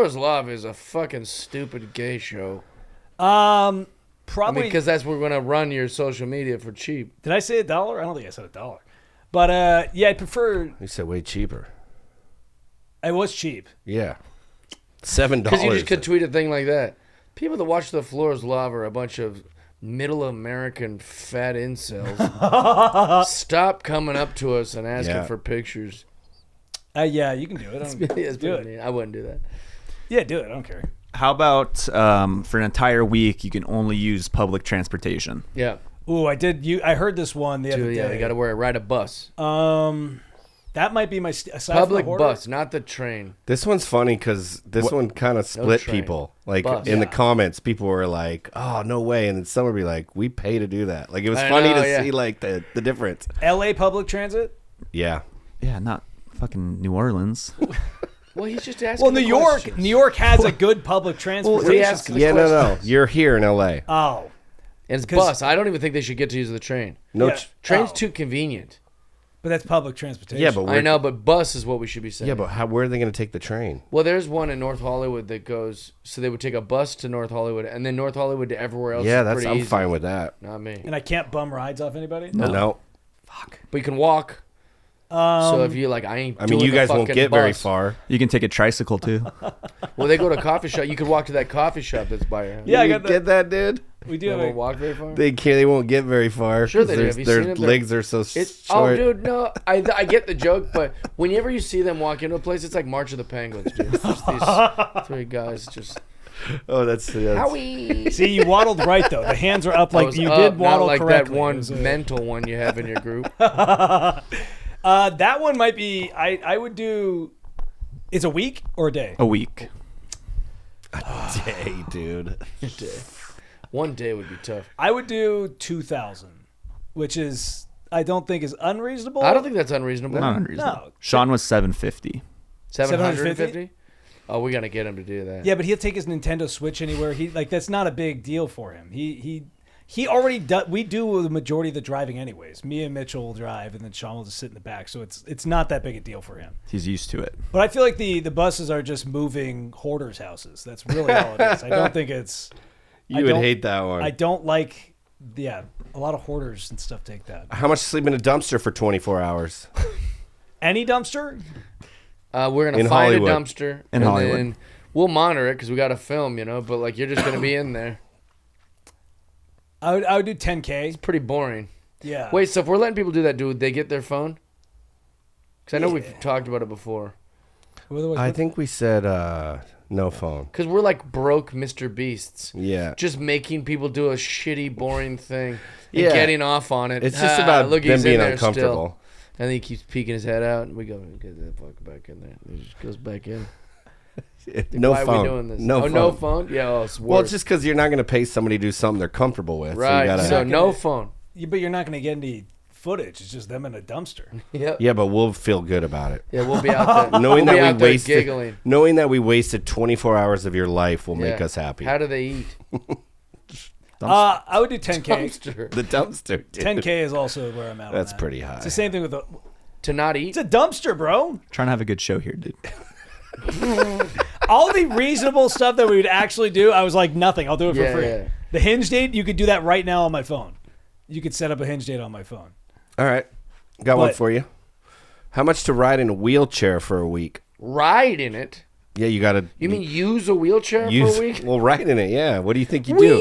is Love is a fucking stupid gay show. Probably because that's what we're gonna run your social media for cheap. Did I say $1? I don't think I said $1. But yeah, I'd prefer. You said way cheaper. It was cheap. Yeah, $7. Because you just could tweet a thing like that. People that watch The Floor is Love are a bunch of middle American fat incels. Stop coming up to us and asking for pictures. Yeah, you can do it. Do it. I wouldn't do that. Yeah, do it. I don't care. How about for an entire week, you can only use public transportation? Yeah. Ooh, I heard this one the other day. Yeah, you got to ride a bus. That might be my public bus, not the train. This one's funny because this one kind of split people. Like in the comments, people were like, "Oh, no way!" And then some would be like, "We pay to do that." Like it was funny to see like the difference. L.A. public transit. Yeah. Yeah, not fucking New Orleans. Well, he's just asking. Well, New York has a good public transportation. No. You're here in L.A. Oh, and it's bus. I don't even think they should get to use the train. Train's too convenient. But that's public transportation. Yeah, but I know, but bus is what we should be saying. Yeah, but where are they going to take the train? Well, there's one in North Hollywood that goes. So they would take a bus to North Hollywood, and then North Hollywood to everywhere else. Yeah, I'm fine with that. Not me. And I can't bum rides off anybody. No. Fuck. But you can walk. So if you like, I ain't. I mean, doing you the guys won't fucking get very bus. far. You can take a tricycle too. Well, they go to a coffee shop. You could walk to that coffee shop that's by your house. Yeah, I You got that. get that, dude? We do They have won't a, walk very far. They can't. They won't get very far. Sure they do. Their- Have you their seen them? legs are so It's short. oh, dude, no, I get the joke, but whenever you see them walk into a place, it's like March of the Penguins, dude. It's just these 3 guys just Oh, that's howie. see, you waddled right though. The hands are up I like was you up, did waddle not like correctly. that It one was a- mental one you have in your group. that one might be. I would do. It's a week or a day. A week. day, dude. One day would be tough. I would do 2,000, which is I don't think is unreasonable. I don't think that's unreasonable. Not unreasonable. No. Sean was 750. 750? Oh, we gotta get him to do that. Yeah, but he'll take his Nintendo Switch anywhere. He like that's not a big deal for him. He already does. We do the majority of the driving anyways. Me and Mitchell will drive, and then Sean will just sit in the back. So it's not that big a deal for him. He's used to it. But I feel like the buses are just moving hoarders' houses. That's really all it is. I don't think it's. You would hate that one. I don't like. Yeah, a lot of hoarders and stuff take that. How much sleep in a dumpster for 24 hours? Any dumpster? We're gonna In find Hollywood. a dumpster In and Hollywood. then we'll monitor it because we got to film, you know. But like, you're just gonna be in there. I would do 10K. Pretty boring. Yeah. Wait, so if we're letting people do that, do they get their phone? Because I know Yeah. we've talked about it before. I think we said no phone. Because we're like broke Mr. Beasts. Yeah. Just making people do a shitty, boring thing and Yeah. getting off on it. It's just about look, them he's in being there uncomfortable. Still. And then he keeps peeking his head out, and we go, get that fuck back in there. And he just goes back in. No Why phone. are we doing this? No phone. No phone? Yeah, oh, it's worse. Well, it's just because you're not going to pay somebody to do something they're comfortable with. right. So you So gotta, no phone. Yeah, but you're not going to get any footage. It's just them in a dumpster. Yep. yeah, but we'll feel good about it. Yeah, we'll be out there. Knowing we'll be that out we there wasted, giggling. knowing that we wasted 24 hours of your life will make Yeah. us happy. How do they eat? I would do 10K. Dumpster. The dumpster, dude. 10K is also where I'm at. on That's that. pretty high. It's the same thing with the. To not eat? It's a dumpster, bro. Trying to have a good show here, dude. All the reasonable stuff that we would actually do, I was like, nothing. I'll do it for Yeah, free. yeah. The hinge date, you could do that right now on my phone. You could set up a hinge date on my phone. All right. Got one But- for you. How much to ride in a wheelchair for a week? Ride in it? Yeah, you got to. You mean use a wheelchair for a week? Well, ride in it, yeah. What do you think you Whee! do?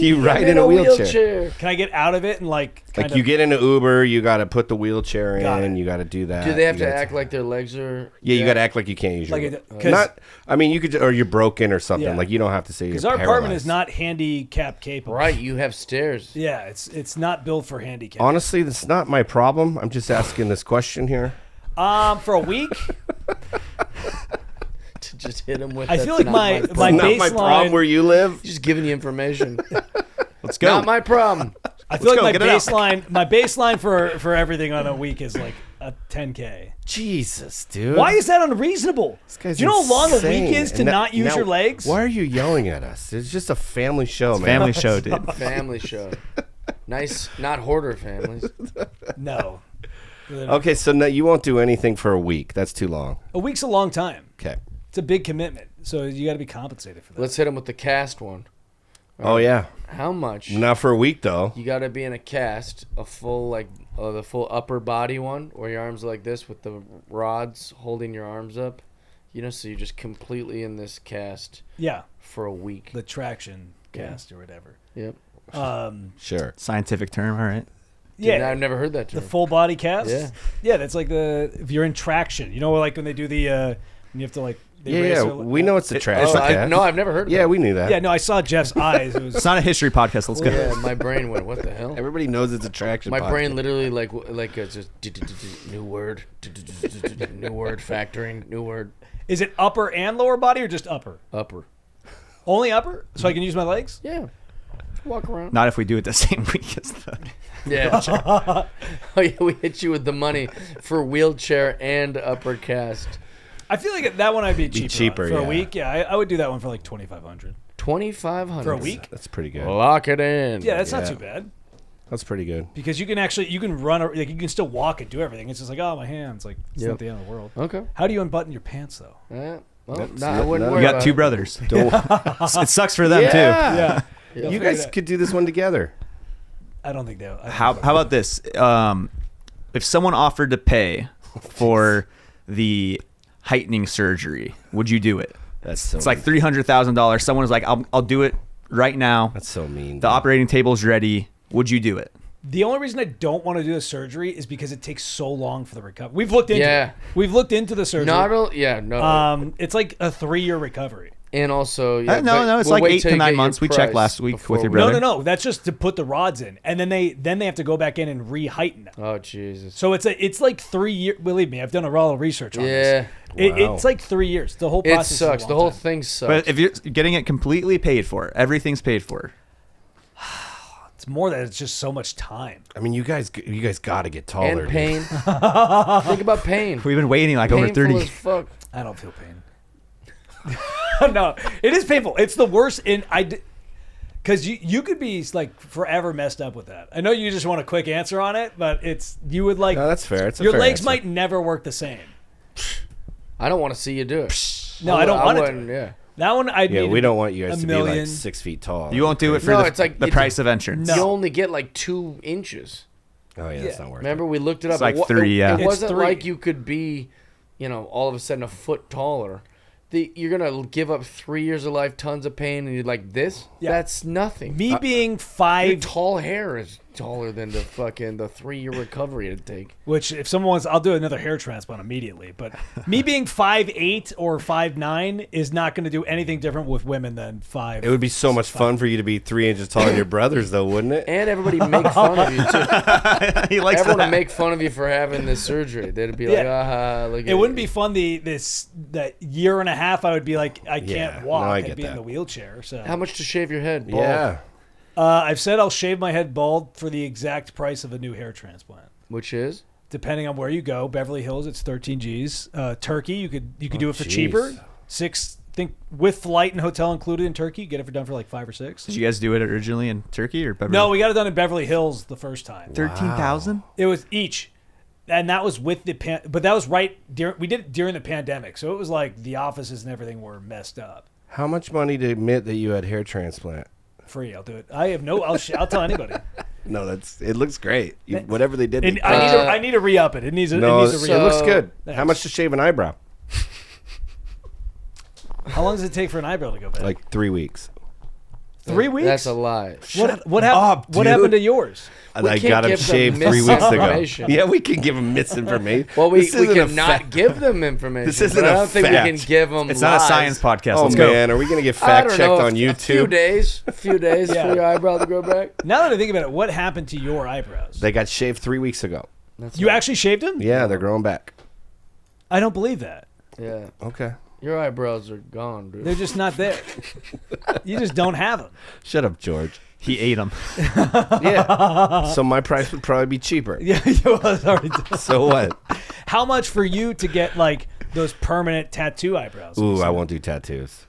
You I'm ride in a wheelchair. Can I get out of it and like kind Like you get in an Uber, you got to put the wheelchair Got in. it. You got to do that. Do they have You to gotta- act like their legs are... Yeah, you got to act like you can't use your. Like wheel- it- 'cause- not. I mean, you could, or you're broken or something. Yeah. Like you don't have to say you're because our apartment is paralyzed. not handicap capable. Right, you have stairs. Yeah, it's not built for handicap. Honestly, that's not my problem. I'm just asking this question here. For a week, To just hit them with I that's feel like not my problem. my Not my problem baseline. where you live. Just giving you information. Let's go. Not my problem. I feel go, like get it out. my baseline for everything on a week is like a 10K. Jesus, dude. Why is that unreasonable? guy's Do you know how long a insane. week is to And that- not use now, your legs? Why are you yelling at us? It's just a family show, man. Family show, dude. Family show. Nice, not hoarder families. No. Okay, so no, you won't do anything for a week. That's too long. A week's a long time. Okay. It's a big commitment, so you got to be compensated for that. Let's hit them with the cast one. Oh yeah. How much? Not for a week though. You got to be in a cast, a full the full upper body one, where your arms are like this with the rods holding your arms up. You know, so you're just completely in this cast Yeah, for a week. the traction cast or whatever. Yep. Sure. Scientific term, all right. Yeah, Yeah, I've never heard that the term. full body cast. Yeah. Yeah, that's like if you're in traction. You know, like when they do the when you have to like. They raise Yeah, their- we know it's the trash. Oh, cast. no, I've never heard of Yeah, that. we knew that. Yeah, no, I saw Jeff's eyes. It It's was not a history podcast. Let's go. Yeah, my brain went, what the hell? Everybody knows it's attraction. My podcast. brain literally like it's just new word, new word, factoring, new word, Is it upper and lower body or just upper? upper. Only upper, so I can use my legs. Yeah. Walk around. Not if we do it the same week as the. Yeah. Oh yeah, we hit you with the money for wheelchair and upper cast. I feel like that one I'd be cheaper, cheaper, on. For yeah. a week. Yeah, I would do that one for like 2,500 $2,500 for a week. That's pretty good. Lock it in. Yeah, that's not Yeah. too bad That's pretty good. because you can run like you can still walk and do everything. It's just like my hands like it's Yep. not the end of the world. Okay. How do you unbutton your pants though? Well, That's I not- wouldn't no. worry You got about two it. brothers. Don't- It sucks for them too. Yeah, you guys could do this one together. I don't think they. How about this? if someone offered to pay for the heightening surgery, would you do it? That's so. It's like $300,000. Someone is like, I'll do it right now. That's so mean. The operating table's ready. Would you do it? The only reason I don't want to do the surgery is because it takes so long for the recovery. We've looked into it. We've looked into the surgery. Not real. Yeah, no. It's like a 3-year recovery. And also, no, it's like 8 to 9 months. We checked last week with your brother. No. That's just to put the rods in, and then they have to go back in and re-heighten them. Oh Jesus! So it's like 3 years. Believe me, I've done a lot of research on this. Wow. It's like 3 years. The whole process It sucks. Is a The long whole time. thing sucks. But if you're getting it completely paid for, everything's paid for. It's more that it's just so much time. I mean, you guys got to get taller. and pain. Think about pain. We've been waiting like over Painful 30. as fuck. I don't feel pain. No, it is painful. It's the worst. Because you could be like forever messed up with that. I know you just want a quick answer on it, but you would like. No, that's fair. It's a your fair legs answer. might never work the same. I don't want to see you do it. No, I don't want to. wouldn't, yeah. That one, I Yeah, we don't want you guys a to be like million. 6 feet tall. You won't do it for No, the, it's like the price of entrance. No. You only get like 2 inches. Oh yeah, it's not worth Remember, we looked it up. It's like It wa- 3, yeah. It It's wasn't 3. like you could be, all of a sudden a foot taller. You're gonna give up 3 years of life, tons of pain, and you're like this. Yeah. That's nothing. Me being Your 5, tall hair is taller than the 3-year recovery it'd take. which if someone wants, I'll do another hair transplant immediately. But me being 5'8" or 5'9" is not going to do anything different with women than 5. It would be so much fun for you to be 3 inches taller than your brothers, though, wouldn't it? And everybody make fun of you too. He likes Everyone that. would make fun of you for having this surgery. They'd be like, "Aha, look at It wouldn't be fun. That year and a half, I would be like, I Yeah, can't walk. no, I I'd get be in that. the wheelchair. So How much to shave your head? Bald? Yeah. I've said I'll shave my head bald for the exact price of a new hair transplant. Which is? Depending on where you go, Beverly Hills, it's 13 G's. Turkey, you could do it for jeez. cheaper. 6, I think with flight and hotel included in Turkey, you get it done for like 5 or 6. Did you guys do it originally in Turkey or Beverly? No, we got it done in Beverly Hills the first time. 13,000? It was each, and that was with the but that was we did it during the pandemic, so it was like the offices and everything were messed up. How much money to admit that you had hair transplant? Free, I'll do it. I have no. I'll tell anybody. No, it looks great. Whatever they did. I need to re-up it. It needs a no, re-up. it looks good. Thanks. How much to shave an eyebrow? How long does it take for an eyebrow to go back? Like 3 weeks. 3 weeks. That's a lie. What up, What happened to yours? And I can't got him give them shaved 3 weeks ago. misinformation. Yeah, we can give them misinformation. Well, we This isn't a cannot fact. give them information. This isn't but I a don't think we fact. can give them. It's not a lies. science podcast. Oh Let's go. man, are we gonna get I fact don't checked know, on A few YouTube? days. Yeah. For your eyebrow to grow back. Now that I think about it, what happened to your eyebrows? They got shaved 3 weeks ago. You actually shaved them? Yeah, they're growing back. I don't believe that. Yeah. Okay. Your eyebrows are gone, dude. They're just not there. You just don't have them. Shut up, George. He ate them. Yeah. So my price would probably be cheaper. Yeah, it was already done. So what? How much for you to get like those permanent tattoo eyebrows? Ooh, I won't do tattoos.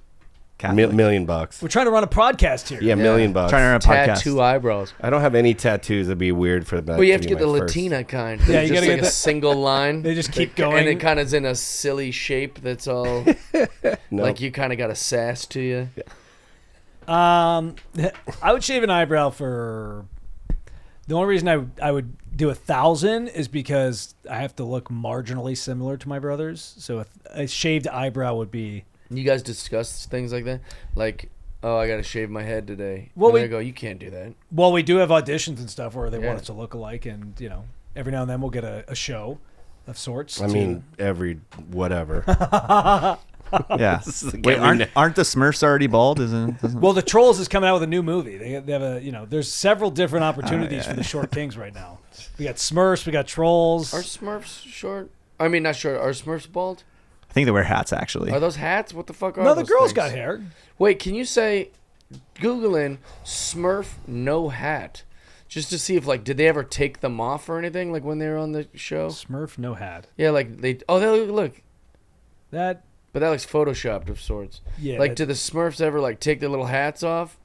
Catholic. $1 million bucks. We're trying to run a podcast here. Yeah, $1 million bucks. Trying to run a podcast. Tattoo eyebrows. I don't have any tattoos. That'd be weird for that. Well, you have to be get the my first. Latina kind. Yeah, They're you just gotta like get a the- single line. They just keep And going. it kind of is in a silly shape that's all No. like you kind of got a sass to you. I would shave an eyebrow for. The only reason I would do 1,000 is because I have to look marginally similar to my brothers. So a shaved eyebrow would be. You guys discuss things like that? Like, oh, I got to shave my head today. Well, And we- I go, you can't do that. Well, we do have auditions and stuff where they Yeah. want us to look alike, and every now and then we'll get a show of sorts. I mean, every whatever. Yeah. This is the Wait, guy we aren't the Smurfs already bald? Doesn't well, the Trolls is coming out with a new movie. They have a there's several different opportunities for the short kings right now. We got Smurfs, we got Trolls. Are Smurfs short? I mean, not short. Are Smurfs bald? I think they wear hats actually. Are those hats? What the fuck are no, those the girls things? got hair. Wait, can you say, Google in Smurf no hat? Just to see if, like, did they ever take them off or anything, like, when they were on the show? Smurf, no hat. Yeah, like, they look. That But that looks photoshopped of sorts. Yeah, Like, that- do the Smurfs ever, like, take their little hats off?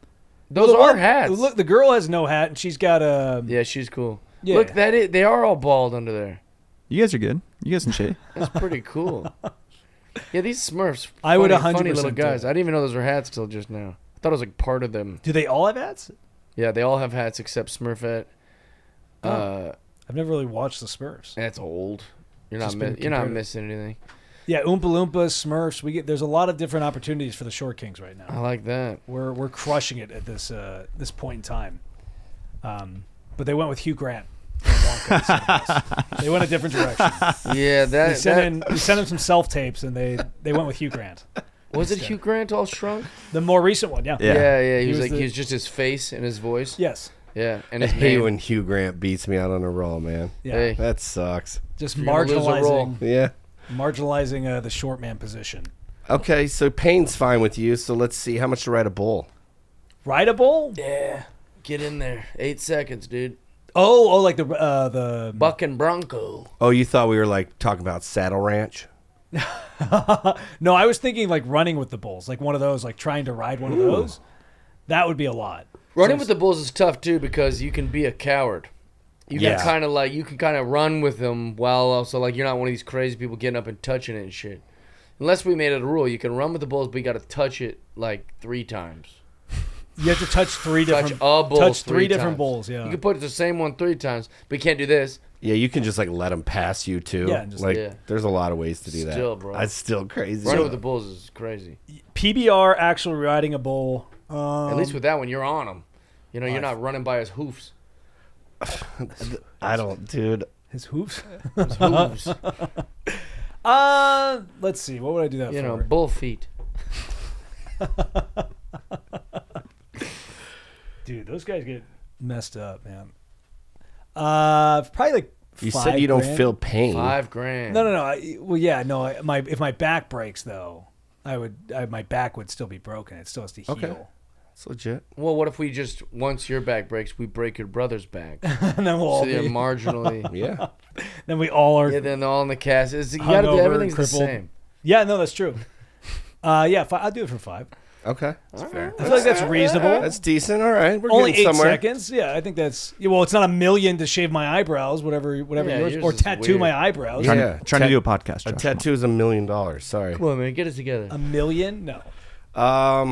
Those the are one- hats. Look, the girl has no hat, and she's got a. Yeah, she's cool. Yeah. Look, they are all bald under there. You guys are good. You guys can shave. That's pretty cool. Yeah, these Smurfs, I would funny 100% little do guys. it. I didn't even know those were hats till just now. I thought it was like part of them. Do they all have hats? Yeah, they all have hats except Smurfette. I've never really watched the Smurfs. That's old. You're Just not been you're not compared- missing anything. Yeah, Oompa Loompas, Smurfs. There's a lot of different opportunities for the Short Kings right I now. like that. We're crushing it at this point in time. But they went with Hugh Grant. They went a different direction. Yeah, We sent him some self tapes, and they went with Hugh Grant. was it Hugh Grant all shrunk? The more recent one, yeah. Yeah. Yeah. He He was was like the- he was just his face and his voice. Yes. Yeah, and I his hate name. when Hugh Grant beats me out on a roll, man. Yeah. Hey. That sucks. Just You're gonna lose a roll. marginalizing the short man position. Okay, so pain's fine with you. So let's see how much to ride a bull. Rideable? Yeah, get in there. 8 seconds, dude. Oh, like the Buck and Bronco. Oh, you thought we were like talking about Saddle Ranch? No, I was thinking like running with the bulls, like one of those, like trying to ride one of those. That would be a lot. Running So- with the bulls is tough too because you can be a coward. You Yeah. can kind of run with them while also like you're not one of these crazy people getting up and touching it and shit. Unless we made it a rule, you can run with the bulls, but you got to touch it like 3 times. You have to touch three Touch different a bull touch 3 three different times. bulls. Yeah. You can put the same one 3 times, but you can't do this. Yeah, you can just like let them pass you too. Yeah, and just- like Yeah. there's a lot of ways to do that. Still, bro. That's still crazy. Running with the bulls is crazy. PBR actually riding a bull. At least with that one, you're on him. You know, you're not running by his hoofs. I don't, dude. His hoofs. His hooves. Let's see. What would I do that You for? know, bull feet. Dude, those guys get messed up, man. Probably like You $5 said you don't grand. feel pain. $5,000. No. Well, yeah, no. If my back breaks though, my back would still be broken. It still has to heal. Okay. It's legit. Well, what if we just once your back breaks, we break your brother's back? And then we'll all So you're be, marginally. Yeah. then we all are. Yeah, then they're all in the cast. You gotta do hungover, everything's the crippled. same. Yeah, no, that's true. Yeah, I'll do it for 5. Okay. That's fair. I feel like that's reasonable. That's decent. All right. We're Only getting 8 somewhere. seconds. Yeah, I think that's. Yeah, well, it's not $1 million to shave my eyebrows, whatever Yeah, yours, yours or is tattoo weird. my eyebrows. Yeah. Trying to do a podcast. A Josh. tattoo is $1 million. Sorry. Come on, man, get it together. $1 million? No.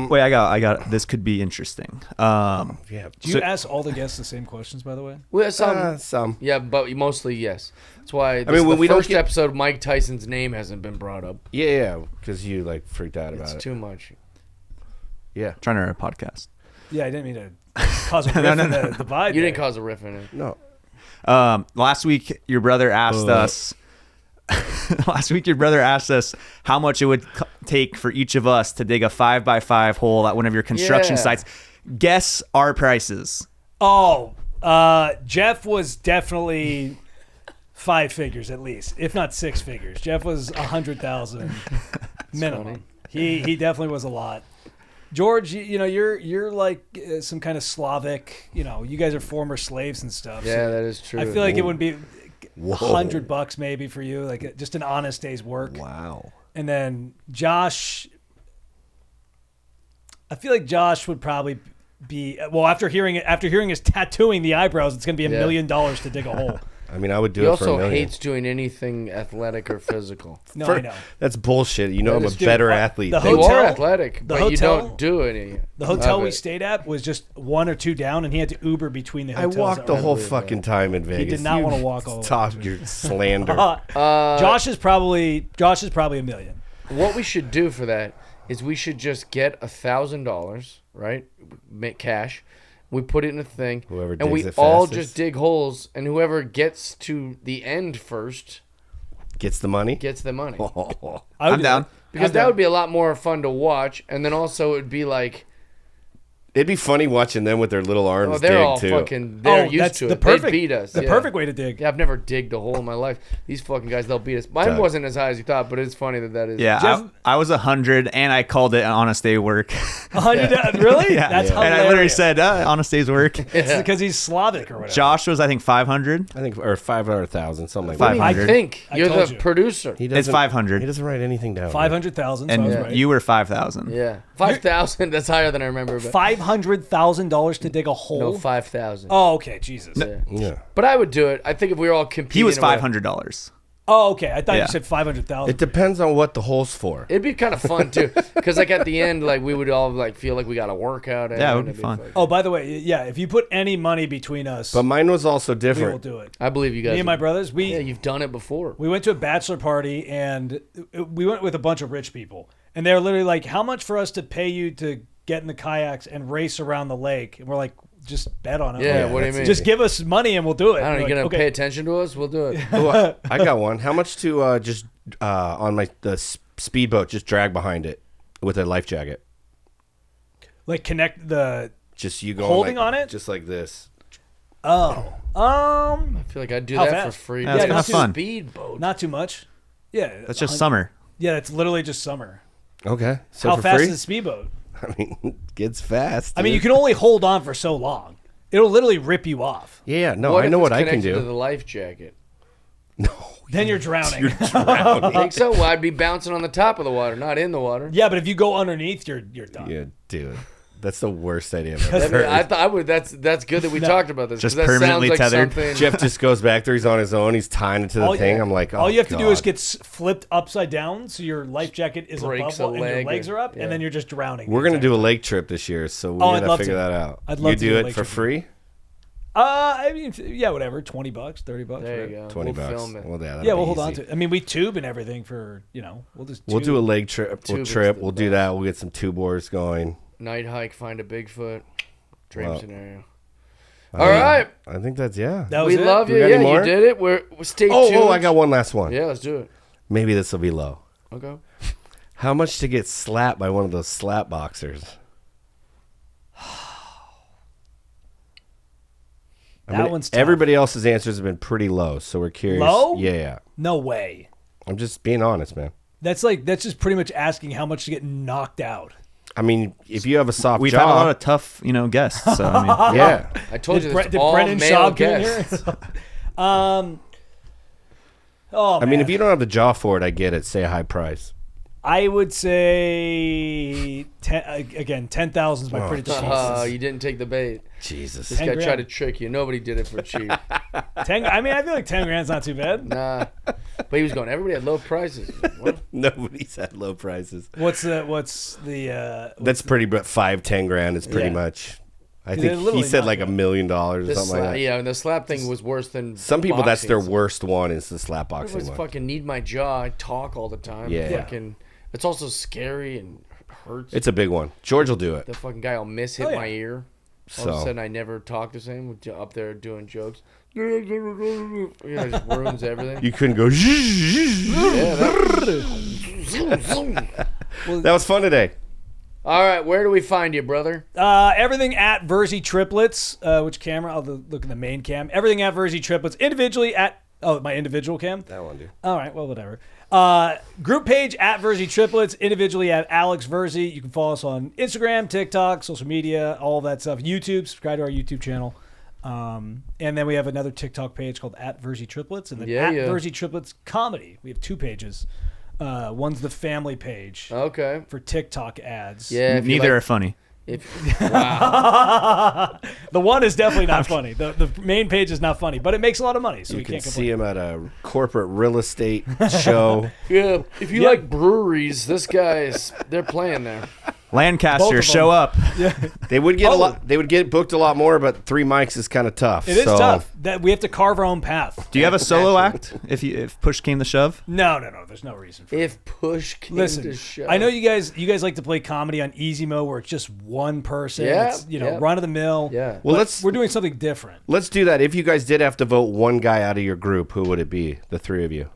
Wait, I got. This could be interesting. Yeah. Do you So- ask all the guests the same questions, by the way? Well, some, Some. yeah, but mostly yes. That's why. This mean, is when the we don't first get- episode, Mike Tyson's name hasn't been brought up. Yeah, because you like freaked out about It's it. too much. Yeah. Trying to run a podcast. Yeah, I didn't mean to cause a rift in the vibe. You there. didn't cause a riff in it. No. Last week, your brother asked us. Last week, your brother asked us how much it would take for each of us to dig a 5x5 hole at one of your construction Yeah. sites. Guess our prices. Oh, Jeff was definitely 5 figures at least, if not 6 figures. Jeff was 100,000 minimum. He definitely was a lot. George, you're like some kind of Slavic. You guys are former slaves and stuff. Yeah, so that is true. I feel like it would be Whoa. $100 maybe for you, like just an honest day's work. Wow. And then Josh, I feel like Josh would probably be after hearing his tattooing the eyebrows, it's going to be $1 million to dig a hole. I mean, I would do He it for $1 also million. hates doing anything athletic or physical. No, For- I know. That's bullshit. You know, That I'm a is- dude, better what- athlete. the than You you. hotel- are athletic, the but you hotel- don't do any. The hotel of we it. stayed at was just 1 or 2 down, and he had to Uber between the I hotels. walked the that whole were- fucking time in Vegas. He did not You want to walk all the way. Stop your slander. Josh is probably $1 million. What we should do for that is we should just get $1,000, right? Make cash. We put it in a thing, Whoever and we digs it all fastest. just dig holes, and whoever gets to the end first Gets the money. gets the money. I would I'm do down. that. Because I'm that down. would be a lot more fun to watch, and then also it would be like, It'd be funny watching them with their little arms oh, they're dig all too. fucking, they're used that's to the it. perfect, They beat us. The yeah. perfect way to dig. Yeah, I've never digged a hole in my life. These fucking guys, they'll beat us. Mine Doug. wasn't as high as you thought, but it's funny that is. Yeah, Jeff- I was 100, and I called it an honest day work. 100, really? Yeah. That's And I literally hilarious. said honest day's work. It's because he's Slavic or whatever. Josh was, I think, 500. I think, or 500,000, something like I that. 500. think I you're told the you. producer. He It's doesn't- 500. He doesn't write anything down. 500,000. So And I was Yeah. right. you were 5,000. Yeah, 5,000. That's higher than I remember. But $500,000 to dig a hole. no, 5,000. Oh, okay, Jesus. Yeah. Yeah. But I would do it. I think if we were all competing, He was or whatever- $500. Oh, okay. I thought Yeah. you said 500,000. It depends on what the hole's for. It'd be kind of fun too, because like at the end, like we would all like feel like we got a workout. Yeah, it would be fun. Oh, by the way, yeah. If you put any money between us, But mine was also we will different. do it. I believe you guys. Me and my brothers, Yeah, you've done it before. we went to a bachelor party and we went with a bunch of rich people, and they're literally like, "How much for us to pay you to get in the kayaks and race around the lake?" And we're like, "Just bet on it." Yeah, Like, what do you mean? Just give us money and we'll do it. I don't know. We're You like, gonna pay attention to us? We'll do it. Oh, I got one. How much to just on the speedboat just drag behind it with a life jacket? Like connect the. Just you going Holding like, on it? just like this. Oh, I feel like I'd do How that fast? for free. Yeah, it's Dude, kinda it's a fun. Speedboat. not too much. Yeah, That's just summer. Yeah, it's literally just summer. Okay. So How for fast free? is the speedboat? I mean, it gets fast. I mean, you dude. can only hold on for so long. It'll literally rip you off. Yeah, no, What I if know it's what I can connected do. To the life jacket. No. Then you're drowning. I think so. Well, I'd be bouncing on the top of the water, not in the water. Yeah, but if you go underneath, you're done. Yeah, dude. That's the worst idea I've I, ever mean, I heard. thought I would. That's good that we talked about this. 'cause Just that permanently sounds like tethered. something- Jeff just goes back there. He's on his own. He's tying it to the thing. I'm like, oh, all you have to do is God. get flipped upside down, so your life jacket is Breaks above a and your leg legs or- are up, yeah. and then you're just drowning. We're gonna do a lake trip this year, so we Oh, I'd gotta love figure to. that out. I'd love you to do do a it lake for trip. free? I mean, yeah, whatever. $20, $30. There you right? go. 20 we'll bucks. Film it. Well, yeah, Yeah, we'll hold on to it. I mean, we tube and everything for we'll just. We'll tube. do a lake trip. Tube We'll is trip. the We'll do that. We'll get some tube oars going. Night hike, find a Bigfoot. Dream Well, scenario. All right. I think that's yeah. That was We it? love Do you. we got any Yeah, more? you did it. We're stay tuned. Oh, I got one last one. Yeah, let's do it. Maybe this will be low. Okay. How much to get slapped by one of those slap boxers? That one's tough. Everybody else's answers have been pretty low, so we're curious. Low? Yeah. No way. I'm just being honest, man. That's just pretty much asking how much to get knocked out. I mean, if you have a soft We've jaw, had a lot of tough, guests. So I mean, yeah. I told you this. Did All Brendan male Schaub come in guests. here? Oh, I mean, man. if you don't have the jaw for it, I get it. Say a high price. I would say 10,000 is my pretty cheap. You didn't take the bait. Jesus. This 10 guy grand. tried to trick you. Nobody did it for cheap. 10. I mean, I feel like 10 grand's not too bad. Nah. But he was going, everybody had low prices. What? Nobody's had low prices. What's the That's pretty, but 5-10 grand is pretty Yeah. much. I They're think he literally said not like good. $1 million or The something like that. yeah, and the slap thing was worse than Some people, that's their boxing. worst one is the slap I boxing was one. fucking need my jaw. I talk all the time. Yeah. Fucking, it's also scary and hurts. It's a big one. George will do it. The fucking guy will hit Oh, yeah. my ear. All of a So sudden, I never talk the same. Up there doing jokes. Yeah, it just ruins everything. you couldn't go. Yeah, That was fun today. all right, where do we find you, brother? everything at Virzi Triplets. Which camera? I'll look at the main cam. Everything at Virzi Triplets. Individually at my individual cam. That one, dude. All right, well, whatever. Group page at Virzi Triplets, individually at Alex Virzi. You can follow us on Instagram, TikTok, social media, all that stuff. YouTube, subscribe to our YouTube channel. And then we have another TikTok page called at Virzi Triplets, and then Yeah, at yeah. Virzi Triplets Comedy. We have 2 pages. One's the family page Okay. for TikTok ads. Yeah. If you neither like- are funny. Wow. The one is definitely not funny. The main page is not funny, but it makes a lot of money, so You we can can't see complain. him at a corporate real estate show. Yeah. If you Yeah. like breweries, this guy's they're playing there. Both Lancaster, of show them. up. They would get Oh. a lot. They would get booked a lot more, but 3 mics is kind of tough. It is so tough. That we have to carve our own path. Do you have a solo act if push came to shove? No. There's no reason for it. If push came Listen, to shove. I know you guys like to play comedy on easy mode where it's just one person. Yeah, It's, yeah. run of the mill. Yeah. Well, But we're doing something different. let's do that. If you guys did have to vote one guy out of your group, who would it be? The 3 of you.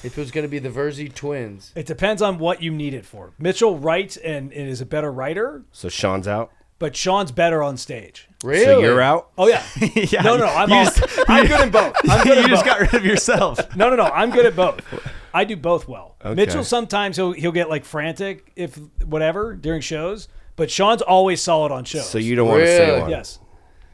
If it was going to be the Virzi twins. It depends on what you need it for. Mitchell writes and is a better writer, So Sean's out. but Sean's better on stage. Really? So you're out. Oh yeah. Yeah, No, I'm you all, just- I'm good in both. I'm good you in just both. got rid of yourself. No, I'm good at both. I do both well. Okay. Mitchell sometimes he'll get like frantic if whatever during shows, but Sean's always solid on shows. So you don't want to say Really? one. Yes,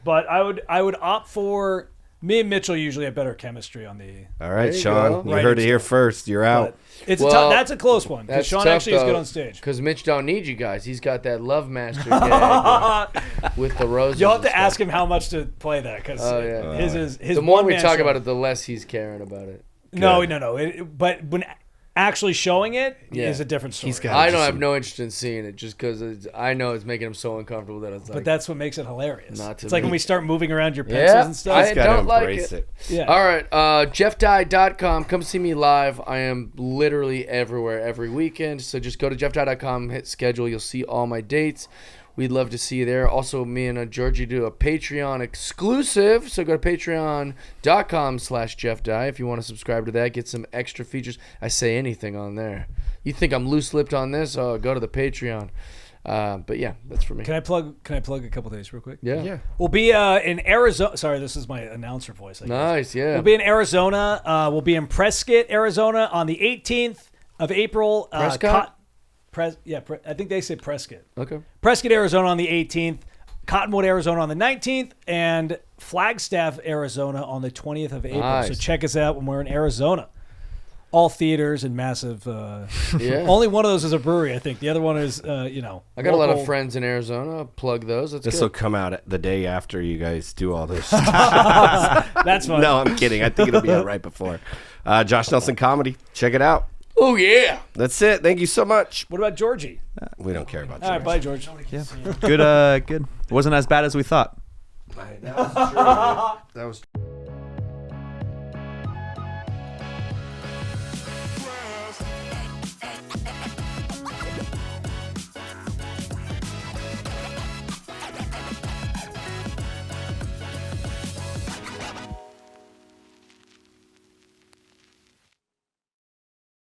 but I would opt for Me and Mitchell usually have better chemistry on the. All right, There you Sean, go. you heard it here first. You're out. It's Well, that's a close one. Because That's Sean tough, actually is good though, on stage. Because Mitch don't need you guys. He's got that Love Master gag with the roses. You'll have and to ask stuff. him how much to play that because Oh, yeah. his The more we one-man talk show- about it, the less he's caring about it. No. But when actually showing it is Yeah. a different story. He's got- I don't just have some- no interest in seeing it just because I know it's making him so uncomfortable that it's like. But that's what makes it hilarious. Not to It's like me. when we start moving around your pencils and stuff. I He's got to don't like embrace it. Yeah. All right, jeffdye.com. Come see me live. I am literally everywhere every weekend. So just go to jeffdye.com, hit schedule. You'll see all my dates. We'd love to see you there. Also, me and Georgie do a Patreon exclusive. So go to patreon.com/jeffdye if you want to subscribe to that. Get some extra features. I say anything on there. You think I'm loose-lipped on this? Oh, go to the Patreon. But yeah, that's for me. Can I plug a couple days real quick? Yeah. We'll be in Arizona. Sorry, this is my announcer voice. I guess. Nice, yeah. We'll be in Arizona. We'll be in Prescott, Arizona on the 18th of April. Prescott? I think they say Prescott. Okay. Prescott, Arizona on the 18th. Cottonwood, Arizona on the 19th. And Flagstaff, Arizona on the 20th of April. Nice. So check us out when we're in Arizona. All theaters and massive. Yeah. Only one of those is a brewery, I think. The other one is, I got a lot of local- friends in Arizona. I'll plug those. That's This good. will come out the day after you guys do all this. That's fine. No, I'm kidding. I think it'll be out right before. Josh Nelson Comedy. Check it out. Oh, yeah. That's it. Thank you so much. What about Georgie? We don't care about All right, George. bye, George. Yeah. Good. Good. It wasn't as bad as we thought. That was true. That was